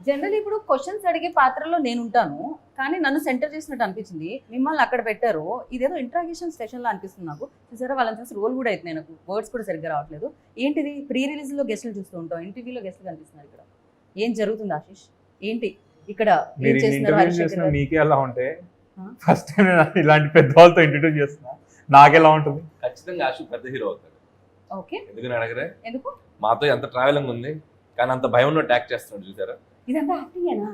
General ఇప్పుడు questions అడిగే పాత్రలో నేను ఉంటాను, కానీ నన్ను సెంటర్ చేసినట్టు అనిపించింది. మిమ్మల్ని అక్కడ పెట్టారు, ఇదేదో ఇంట్రాగేషన్ సెషన్ లా అనిపిస్తుంది నాకు. చూసారా, వాళ్ళని చూసి రోల్ కూడా అవుతున్నాయి నాకు, వర్డ్స్ కూడా సరిగ్గా రావట్లేదు. ఏంటిది, ప్రీ రిలీజ్ లో గెస్టులు చూస్తూ ఉంటాం, ఇంటర్వ్యూలో గెస్టులు కనిపిస్తున్నారు. ఇక్కడ ఏం జరుగుతుంది ఆశీష్? ఏంటి ఇక్కడ ఏం చేస్తున్నారు? హరిశంకర్ గారు నీకే ఎలా ఉంటే ఫస్ట్ టైం ఇలాంటి పెద్ద వాళ్ళతో ఇంట్రడ్యూస్ చేస్తున్నా, నాకెలా ఉంటుంది? ఖచ్చితంగా ఆశు పెద్ద హీరో అవుతాడు. ఓకే, ఎందుకని అడగరే? ఎందుకు? మాతో ఎంత ట్రావెలింగ్ ఉంది, కానీ అంత భయం ఉన్నట్టు యాక్ట్ చేస్తున్నాడు చూసారా. ఇదంతా యాక్టింగేనా?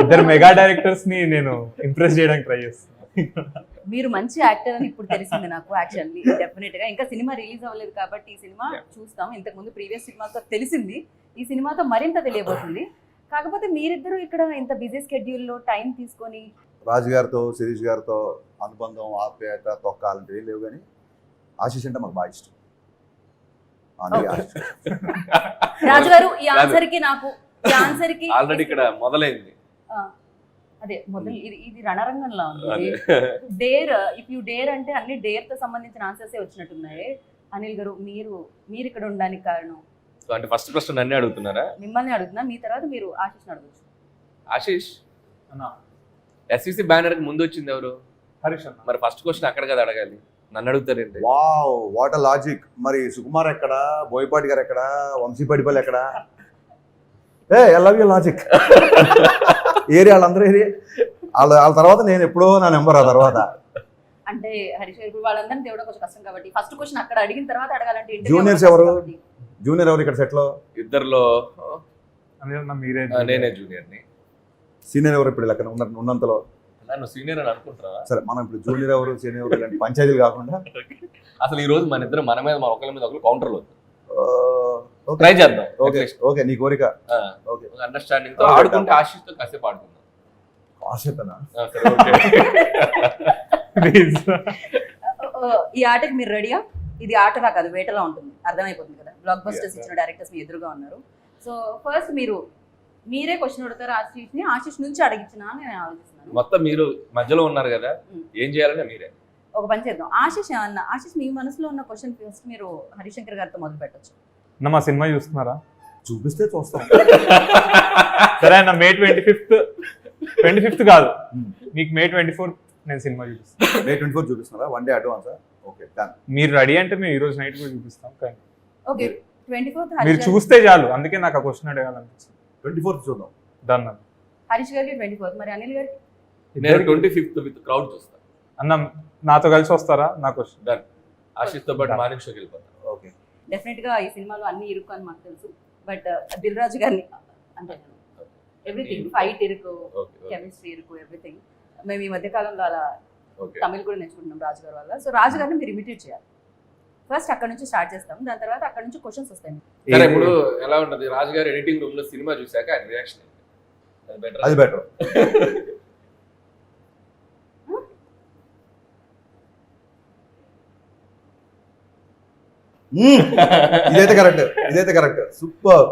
ఇద్దరు మెగా డైరెక్టర్స్ ని నేను ఇంప్రెస్ చేయడానికి ట్రై చేస్తున్నా. మీరు మంచి యాక్టర్ అని ఇప్పుడు తెలిసింది నాకు. యాక్చువల్లీ డెఫినెట్ గా ఇంకా సినిమా రిలీజ్ అవ్వలేదు కాబట్టి ఈ సినిమా చూస్తాం. ఇంతకు ముందు ప్రీవియస్ సినిమాతో తెలిసింది, ఈ సినిమాతో మరింత తెలియబోతుంది. కాకపోతే మీరిద్దరూ ఇక్కడ ఇంత బిజీ స్కెడ్యూల్లో టైం తీసుకొని రాజు గారితో శిరీష్ గారితో అనుబంధం, ఆప్యాయత, తొక్కాలంటే ఏం లేవు, కానీ ఆశీష్ అంటే మాకు బాగా ఇష్టం. అందుకే ఆశీష్. రాజు గారు ఈ ఆన్సర్ కి నాకు ఈ ఆన్సర్ కి ఆల్రెడీ ఇక్కడ మొదలైంది. అదే మొదలు ఇది రణరంగంలా ఉంది. డేర్, ఇఫ్ యూ డేర్ అంటే అన్ని డేర్ తో సంబంధించిన ఆన్సర్సే వచ్చినట్టున్నాయి. అనిల్ గారు, మీరు ఇక్కడ ఉండడానికి కారణం? సో అంటే ఫస్ట్ క్వశ్చన్ నన్నే అడుగుతున్నారా? మిమ్మల్ని అడుగుతున్నా, మీ తర్వాత మీరు ఆశీష్ అడగచ్చు. ఆశీష్, ఎస్విసి బ్యానర్ కి ముందు వచ్చింది ఎవరు? హరీష్ అన్న. మరి ఫస్ట్ క్వశ్చన్ అక్కడ కదా అడగాలి, నన్ను అడుగుతారేంటి? Wow, what a logic. మరి సుకుమార్ ఎక్కడ, బోయపాటి గారు ఎక్కడ, వంశీపడిపల్లి ఎక్కడ? I love you logic. Area వాళ్ళందరూ ఏరియా వాళ్ళ తర్వాత నేను ఎప్పుడో నా నెంబర్. ఆ తర్వాత అంటే హరీష్ గారు ఇప్పుడు వాళ్ళందరినీ తేవడం కొంచెం కష్టం కాబట్టి ఫస్ట్ క్వశ్చన్ అక్కడ అడిగిన తర్వాత అడగాలంటే జూనియర్స్ ఎవరు? జూనియర్ ఎవరు ఇక్కడ సెట్లో? ఇద్దరులో మీరే. నేనే జూనియర్ని. సీనియర్ ఎవరు ఇప్పుడు లెక్కన ఉన్నంతలో? నన్ను సీనియర్ అని అనుకుంటారా? సరే, మనం ఇప్పుడు జూనియర్ ఎవరు, సీనియర్ ఎవరు ఇలాంటి పంచాయతీలు కాకుండా అసలు ఈ రోజు మన ఇద్దరు మన ఒకరి మీద ఒకరు కౌంటర్లో ట్రై చేద్దాం. ఓకే ఓకే, నీ కోరిక. ఓకే, అండర్స్టాండింగ్ తో ఆడుకుంటే ఆశిష్ తో కాసేపు ఆడుకుందాం. కాసేపేనా? ఈ ఆటకి మీరు రెడీయా? ఇది ఆటలా కాదు, వేటలా ఉంటుంది, అర్థమైపోతుంది కదా. బ్లాక్ బస్టర్స్ ఇచ్చిన డైరెక్టర్స్ మీ ఎదురుగా ఉన్నారు. సో ఫస్ట్ మీరే క్వశ్చన్ అడుగుతారు ఆశిష్ని, ఆశిష్ నుంచి అడిగించిన నేను ఆలోచిస్తున్నాను. మొత్తం మీరు మధ్యలో ఉన్నారు కదా, ఏం చేయాలంటే మీరే ఒక పని చేద్దాం. ఆశిష్ మీ మనసులో ఉన్న క్వశ్చన్ ఫస్ట్ మీరు హరిశంకర్ గారితో మొదలు పెట్టచ్చు. మా సినిమా చూస్తున్నారా? చూపిస్తే చూస్తాం. సరే అన్న, May 25th కాదు, మీకు May 24th నేను సినిమా చూపిస్తాను. May 24 చూపిస్తున్నారా? 1 day advance? Okay, done. మీరు రెడీ అంటే మేము ఈ రోజు నైట్ కూడా చూపిస్తాం. కానీ ఓకే, 24th మీరు చూస్తే చాలు, అందుకే నాకు ఆ క్వశ్చన్ అడగాలనిపిస్తుంది. 24 చూద్దాం. డన్. హరీష్ గారికి 24th, మరి అనిల్ గారికి? నేను 25th విత్ క్రౌడ్ చూస్తాను. అన్న నాతో కలిసి వస్తారా? నా క్వశ్చన్ డన్. ఆశిష్ తో పాటు మార్నింగ్ షోకి వెళ్ళిపోతాను. ఓకే, డెఫినెట్ గా ఈ సినిమాలో అన్ని ఇరుకు అని మాకు తెలుసు, బట్ దిల్ రాజు గారిని అంటే ఎవ్రీథింగ్, ఫైట్ ఇరుకు, కెమిస్ట్రీ ఇరుకు, ఎవ్రీథింగ్. మేము ఈ మధ్య కాలంలో అలా తమిళ్ కూడా నేర్చుకుంటున్నాం రాజు గారి వల్ల. సో రాజు గారిని మీరు ఇమిటేట్ చేయాలి. ఫస్ట్ అక్కడ నుంచి స్టార్ట్ చేస్తాం, దాని తర్వాత అక్కడ నుంచి క్వశ్చన్స్ వస్తాయి. సరే, ఇప్పుడు ఎలా ఉంటది రాజు గారు ఎడిటింగ్ రూమ్ లో సినిమా చూసాక ఆయన రియాక్షన్? అది బెటర్. ఇదైతే కరెక్ట్, సూపర్.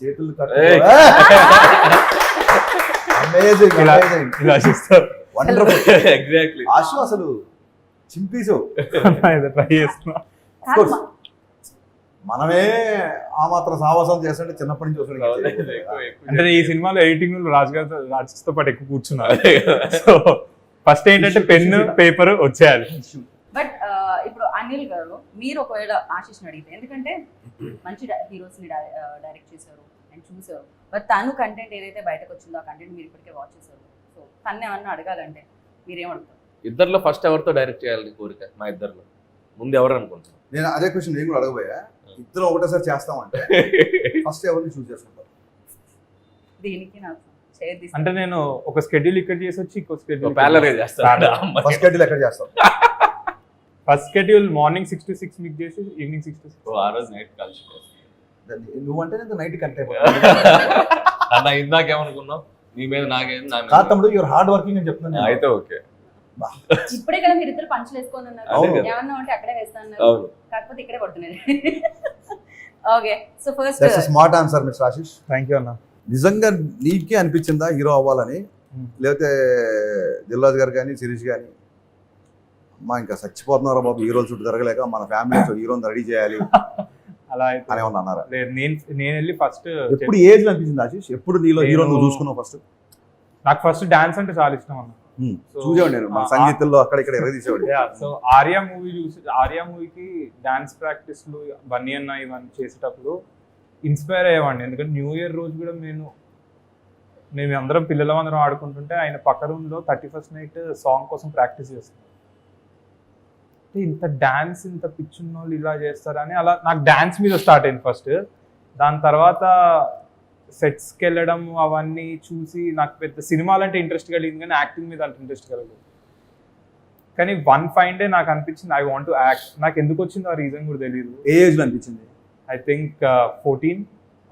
చేతులు ఎగ్జాక్ట్లీ. ఆశు అసలు చింపేసావు. ట్రై చేస్తున్నా. మనమే ఆ మాత్రం సావాసం చేస్తుంటే చిన్నప్పటి నుంచి వస్తుంది. అంటే ఈ సినిమాలో ఎడిటింగ్ రాజుతో పాటు ఎక్కువ కూర్చున్నారు. సో ఫస్ట్ ఏంటంటే పెన్ పేపర్ వచ్చేయాలి. బట్ ఇప్పుడు అనిల్ గారు, మీరు ఒకవేళ ఆశిష్ని అడిగితే, ఎందుకంటే మంచి హీరోస్ ని డైరెక్ట్ చేశారు అండ్ చూసారు, బట్ తను కంటెంట్ ఏదైతే బయటకు వచ్చిందో ఆ కంటెంట్ మీరు ఇప్పటికే వాచ్ చేశారు. సో తను ఏమన్నా అడగాలంటే మీరేమడుగుతారు? ఇద్దరిలో ఫస్ట్ ఎవరితో డైరెక్ట్ చేయాలని కోరిక? మా ఇద్దరిలో ముందు ఎవరు అనుకుంటున్నారు? నేను అదే క్వశ్చన్ నేను కూడా అడగబోయా. ఇద్దరు ఒకటేసారి చేస్తామంటే ఫస్ట్ ఎవరిని చూస్ చేసుకుంటారు? దీనికి నాకు అంటే నేను ఒక స్కెడ్యూల్ ఇక్కడ చేసి వచ్చి ఇంకో స్కెడ్యూల్ ఫస్ట్ షెడ్యూల్ ఎక్కడ చేస్తాం? ఫస్ట్ షెడ్యూల్ మార్నింగ్ 6 to 6 మీకు చేసి ఈవినింగ్ 6 to 6. ఆ రోజు నైట్ కలిసి నువ్వంటే నేను నైట్ కనెక్ట్ అన్న. ఇందాకేమనుకున్నావు? నీ మీద నాకేం కాదు తమ్ముడు, యువర్ హార్డ్ వర్కింగ్ అని చెప్తున్నాను. అయితే ఓకే. ఇప్పుడే కదా మీరు ఇద్దరు పంచులు వేసుకొని ఉన్నారు, ఏమన్నా ఉంటే అక్కడే వేస్తాను, కాకపోతే ఇక్కడే పడుతున్నారు. Okay, so first smart answer mister Ashish. Thank you అన్న. నిజంగా నీకే అనిపించిందా హీరో అవ్వాలని? లేకపోతే దిల్రాజు గారు కానీ శిరీష్ కానీ ఇంకా చచ్చిపోతున్నారా బాబు హీరోలు చుట్టూ తిరగలేక, మన ఫ్యామిలీ హీరోని రెడీ చేయాలి, అలా అయితే అని ఏమన్నా అన్నారా? లేదు, నేను వెళ్ళి ఫస్ట్ ఎప్పుడు ఏజ్ లో అనిపించింది ఆశీష్? ఎప్పుడు నీలో హీరో నువ్వు చూసుకున్నావు ఫస్ట్? నాకు ఫస్ట్ డాన్స్ అంటే చాలా ఇష్టం అన్న. చూసేవాడు నేను మన సంగీతంలో అక్కడ ఇక్కడ ఎరగదీసేవాడు. సో ఆర్యా మూవీ చూసి, ఆర్యా మూవీకి డాన్స్ ప్రాక్టీస్లు బన్నీ అన్న ఇవన్నీ చేసేటప్పుడు ఇన్స్పైర్ అయ్యేవాడిని. ఎందుకంటే న్యూ ఇయర్ రోజు కూడా మేము అందరం పిల్లలందరం ఆడుకుంటుంటే ఆయన పక్క రూమ్లో 31st నైట్ సాంగ్ కోసం ప్రాక్టీస్ చేస్తున్నాం. ఇంత డాన్స్, ఇంత పిచ్చున్న వాళ్ళు ఇలా చేస్తారని అలా నాకు డాన్స్ మీద స్టార్ట్ అయింది ఫస్ట్. దాని తర్వాత సెట్స్కి వెళ్ళడం అవన్నీ చూసి నాకు పెద్ద సినిమాలంటే ఇంట్రెస్ట్ కలిగింది, కానీ యాక్టింగ్ మీద అంత ఇంట్రెస్ట్ కలగదు. కానీ వన్ ఫైన్ డే నాకు అనిపించింది ఐ వాంట్ టు యాక్ట్. నాకు ఎందుకు వచ్చిందో ఆ రీజన్ కూడా తెలియదు. ఏ ఏజ్ లో అనిపించింది? I think 14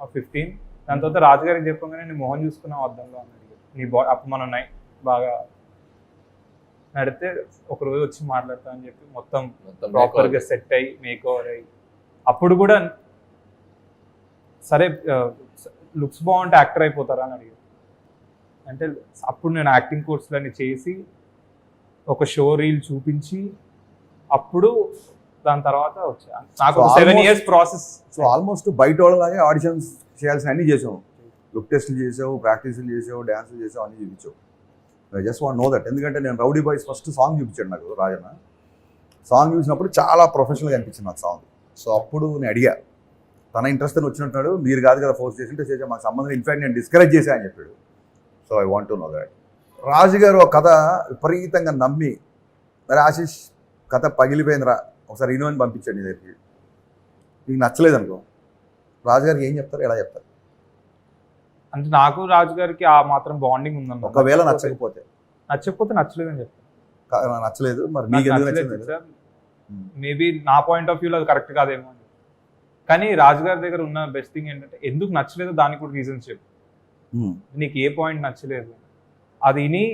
or 15. దాని తర్వాత రాజుగారికి చెప్పగానే నీ మొహం చూసుకున్నావు అద్దంలో అన్నాడు. నీ అప్పుడు మనం బాగా నడితే ఒకరోజు వచ్చి మాట్లాడతా అని చెప్పి మొత్తం ప్రాపర్గా సెట్ అయ్యి మేక్ ఓవర్ అయ్యి, అప్పుడు కూడా సరే లుక్స్ బాగుంటే యాక్టర్ అయిపోతారా అని అడిగారు. అంటే అప్పుడు నేను యాక్టింగ్ కోర్సులన్నీ చేసి ఒక షో రీల్ చూపించి అప్పుడు దాని తర్వాత వచ్చా. నాకు 7 years ప్రాసెస్. సో ఆల్మోస్ట్ బయట వాళ్ళలాగే ఆడిషన్స్ చేయాల్సిన అన్ని చేసావు, లుక్ టెస్ట్లు చేసావు, ప్రాక్టీస్లు చేసావు, డ్యాన్సులు చేసావు, అన్ని చూపించావు. I just want know that. ఎందుకంటే నేను రౌడీ బాయ్స్ ఫస్ట్ సాంగ్ చూపించాడు నాకు రాజన్న. సాంగ్ చూసినప్పుడు చాలా ప్రొఫెషనల్గా అనిపించింది నాకు సాంగ్. సో అప్పుడు నేను అడిగా, తన ఇంట్రెస్ట్ అని వచ్చినట్టు, మీరు కాదు కదా ఫోర్స్ చేసింటే చేసే మాకు సంబంధం, ఇన్ఫాక్ట్ నేను డిస్కరేజ్ చేశా అని చెప్పాడు. So I want to know that. Raju garu ఒక కథ విపరీతంగా నమ్మి, మరి ఆశీష్ కథ పగిలిపోయిందిరా ఒకసారి ఇనువని పంపించాడు నీ దగ్గరికి, నీకు నచ్చలేదు అనుకో, రాజుగారికి ఏం చెప్తారు, ఎలా చెప్తారు? అంటే నాకు రాజుగారికి ఆ మాత్రం బాండింగ్ ఉందన్న. ఒకవేళ నచ్చకపోతే నచ్చలేదు అని చెప్తాను. నచ్చలేదు మరి నీకు ఎందుకు నచ్చింది? మేబీ నా పాయింట్ ఆఫ్ వ్యూలో అది కరెక్ట్ కాదేమో అని. కానీ రాజుగారి దగ్గర ఉన్న బెస్ట్ థింగ్ ఏంటంటే ఎందుకు నచ్చలేదో దానికి కూడా రీజన్స్ చెప్పు. నీకు ఏ పాయింట్ నచ్చలేదు అది విని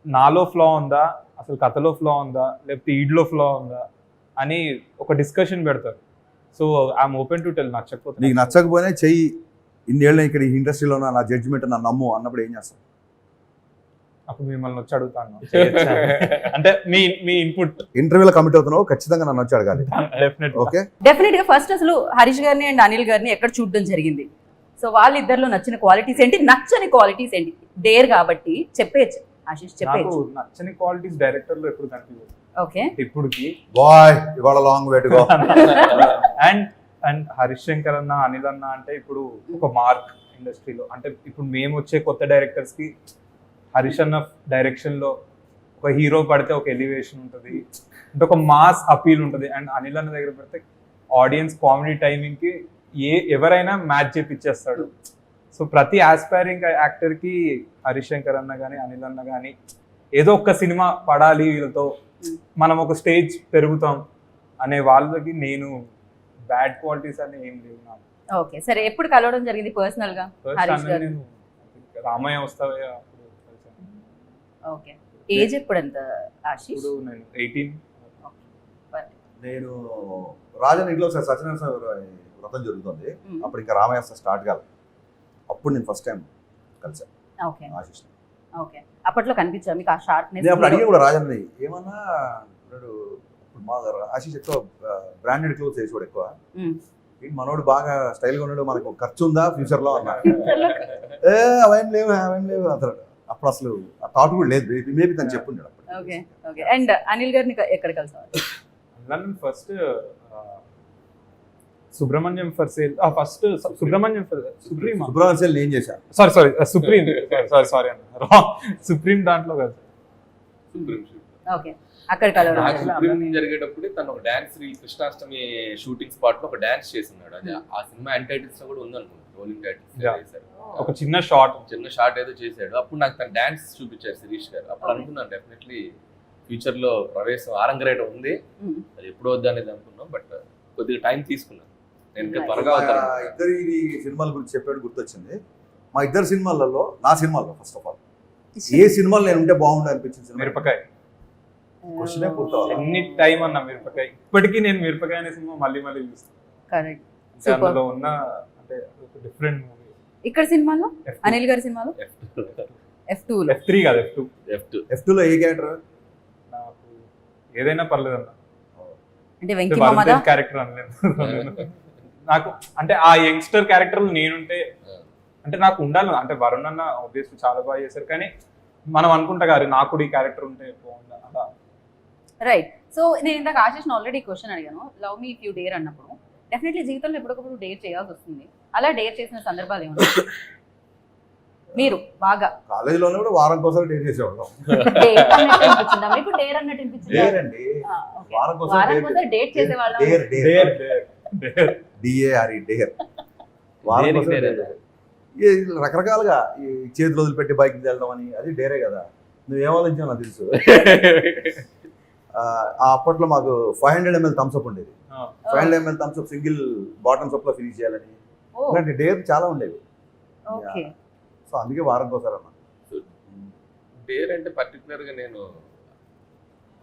నాలో ఫ్లా ఉందా, అసలు కథలో ఫ్లా ఉందా, లేకపోతే ఈడ్లో ఫ్లా ఉందా అని ఒక డిస్కషన్ పెడతారు. So I'm open to tell. నచ్చకపోతే నీకు నచ్చకపోయినా చెయ్యి, ఇన్నేళ్ళ ఇక్కడ ఈ ఇండస్ట్రీలో నా జడ్జిమెంట్ నా నమ్ము అన్నప్పుడు ఏం చేస్తాం? అప్పుడు మిమ్మల్ని వచ్చి అడుగుతాను అంటే మీ ఇన్పుట్. ఇంటర్వ్యూలో కమిట్ అవుతున్నావు, ఖచ్చితంగా నన్ను వచ్చి అడగాలి. ఓకే, డెఫినెట్ గా ఫస్ట్ అసలు హరీష్ గారిని అండ్ అనిల్ గారిని ఎక్కడ చూడడం జరిగింది? సో వాళ్ళిద్దరిలో నచ్చిన క్వాలిటీస్ ఏంటి, నచ్చని క్వాలిటీస్ ఏంటి? డేర్ కాబట్టి చెప్పేయచ్చు ఆశీష్, చెప్పేయచ్చు. నచ్చని క్వాలిటీస్ డైరెక్టర్ లో ఎప్పుడు కనిపించదు. ఓకే, ఇప్పుడుకి బాయ్ ఇవాళ long way to go. And Harish Shankar అన్న, అనిల్ అన్న అంటే ఇప్పుడు ఒక మార్క్ ఇండస్ట్రీలో. అంటే ఇప్పుడు మేము వచ్చే కొత్త డైరెక్టర్స్ కి హరీష్ అన్న డైరెక్షన్ లో ఒక హీరో పడితే ఒక ఎలివేషన్ ఉంటుంది, అంటే ఒక మాస్ అపీల్ ఉంటుంది. అండ్ అనిల్ అన్న దగ్గర పడితే ఆడియన్స్ కామెడీ టైమింగ్ కి ఎవరైనా మ్యాచ్ చేపిచ్చేస్తాడు. సో ప్రతి ఆస్పైరింగ్ యాక్టర్ కి హరీష్ శంకర్ అన్న కానీ అనిల్ అన్న కానీ ఏదో ఒక సినిమా పడాలి వీళ్ళతో, మనం ఒక స్టేజ్ పెరుగుతాం అనే వాళ్ళకి నేను బ్యాడ్ క్వాలిటీస్ అని ఏం లేవు నాకు. ఓకే, సరే ఎప్పుడు కలవడం జరిగింది పర్సనల్ గా హరీష్ గారు? నేను రామయ్య వస్తావే అప్పుడు కలిసాను. ఓకే, ఏజ్ ఎప్పుడు ఎంత ఆశీష్? ఇప్పుడు నేను 18. నేను రాజన్ ఇంట్లో ఒకసారి సత్యనారాయణ వ్రతం జరుగుతుంది, అప్పుడు ఇంకా రామయ్య స్టార్ట్ కాదు, అప్పుడు నేను ఫస్ట్ టైం కలిసాను. ఓకే ఆశీష్. ఓకే, అప్పట్లో కనిపించా మీకు ఆ షార్ప్నెస్? నేను అప్పుడు అడిగి కూడా రాజన్ని ఏమన్నా, ఇప్పుడు మా ఆశీష్ ఎక్కువ బ్రాండెడ్ క్లోత్స్ వేసుకోడు ఎక్కువ, మనోడు బాగా స్టైల్గా ఉన్నాడు, మనకు ఖర్చు ఉందా ఫ్యూచర్ లో అన్నా. అవేం లేవు అతను అప్పుడు అసలు ఆ థాట్ కూడా లేదు, మేబీ తను చెప్పున్నాడు. ఓకే ఓకే, అండ్ అనిల్ గారిని ఎక్కడ కలిసారు? First Subrahmanyam for sale, first Subrahmanyam sale నేను చేశాను. సారీ సుప్రీం, సారీ అన్న, సుప్రీం దాంట్లో కదా. ఓకే, అక్కడ కలవడం జరిగేటప్పుడు తను ఒక dance reel Krishnashtami shooting spot లో ఒక డాన్స్ చేస్తున్నాడు. అది ఆ సినిమా ఎండ్ టైటిల్స్ లో కూడా ఉందనుకుంటా, రోలింగ్ టైటిల్స్. ఒక చిన్న షార్ట్ ఏదో చేశాడు. అప్పుడు నాకు తన డాన్స్ చూపించారు శిరీష్ గారు. అప్పుడు అనుకున్నాను డెఫినెట్లీ ఫ్యూచర్ లో ప్రవేశం ఆరంగరేట ఉంది, అది ఎప్పుడు వద్దు అనేది అనుకున్నాం. బట్ కొద్దిగా టైం తీసుకున్నాను. నేను త్వరగా ఇద్దరి సినిమాల గురించి చెప్పాడు, గుర్తొచ్చింది. మా ఇద్దరు సినిమాలలో, నా సినిమాలో ఫస్ట్ ఆఫ్ ఆల్ ఏ సినిమాలు నేను ఉంటే బాగుండు అనిపించింది? మిరపకాయ. క్వశ్చనే పూర్తవాలి. ఎన్ని టైం అన్న మిరపకాయ, ఇప్పటికీ నేను మిరపకాయ అనే సినిమా మళ్ళీ చూస్తాను. అందులో ఉన్న అంటే డిఫరెంట్ మూవీ. ఇక్కడ సినిమాలో అనిల్ గారి సినిమాలో F2 లో, F3 కాదు, F2 లో ఏ క్యారెక్టర్? నాకు ఏదైనా పర్లేదు అన్న, అంటే వెంకీ మామదా క్యారెక్టర్ అనలేదు. నాకు అంటే ఆ యంగ్స్టర్ క్యారెక్టర్ నేనుంటే అంటే నాకు ఉండాలి, అంటే వరుణ్ అన్న ఆబ్వియస్లీ చాలా బాగా చేశారు, కానీ మనం అనుకుంటా గారు నాకు కూడా ఈ క్యారెక్టర్ ఉంటే బాగుందా అలా. రైట్. సో నేను ఇందాక ఆశిష్ని ఆల్రెడీ క్వశ్చన్ అడిగాను, love me if you dare అన్నప్పుడు డెఫినెట్లీ జీవితంలో ఎప్పటికప్పుడు డేర్ చేయాల్సి వస్తుంది. అలా డేర్ చేసిన సందర్భాలు ఏమన్నా మీరు బాగా కాలేజీలోనే కూడా వారం కోసం డేట్ చేసేవాళ్ళం. డేర్ అన్నట్టు అనిపించిందా మీకు? డేర్ అన్నట్టు అనిపించిందా? డేర్ అండి, వారం కోసం వారం కోసం డేట్ చేసేవాళ్ళం. Dare dare dare D A R E dare. వారం కోసం డేర్. డేర్. ఈ రకరకాలుగా ఈ చేతులు వదిలిపెట్టి బైక్ వెళ్ళడం అని అది డేరే కదా. నువ్వేం ఆలోచించావు నాకు తెలుసు. ఆ అప్పట్లో మాకు 500 ml థమ్స్అప్ ఉండేది. 500 ml థమ్స్అప్ సింగిల్ బాటమ్ సప్ లో ఫినిష్ చేయాలని ఓ, ఇలాంటి డేర్ చాలా ఉండేవి. ఓకే. సో అందుకే వారం కోసం అన్న. డేర్ అంటే పర్టికులర్ గా నేను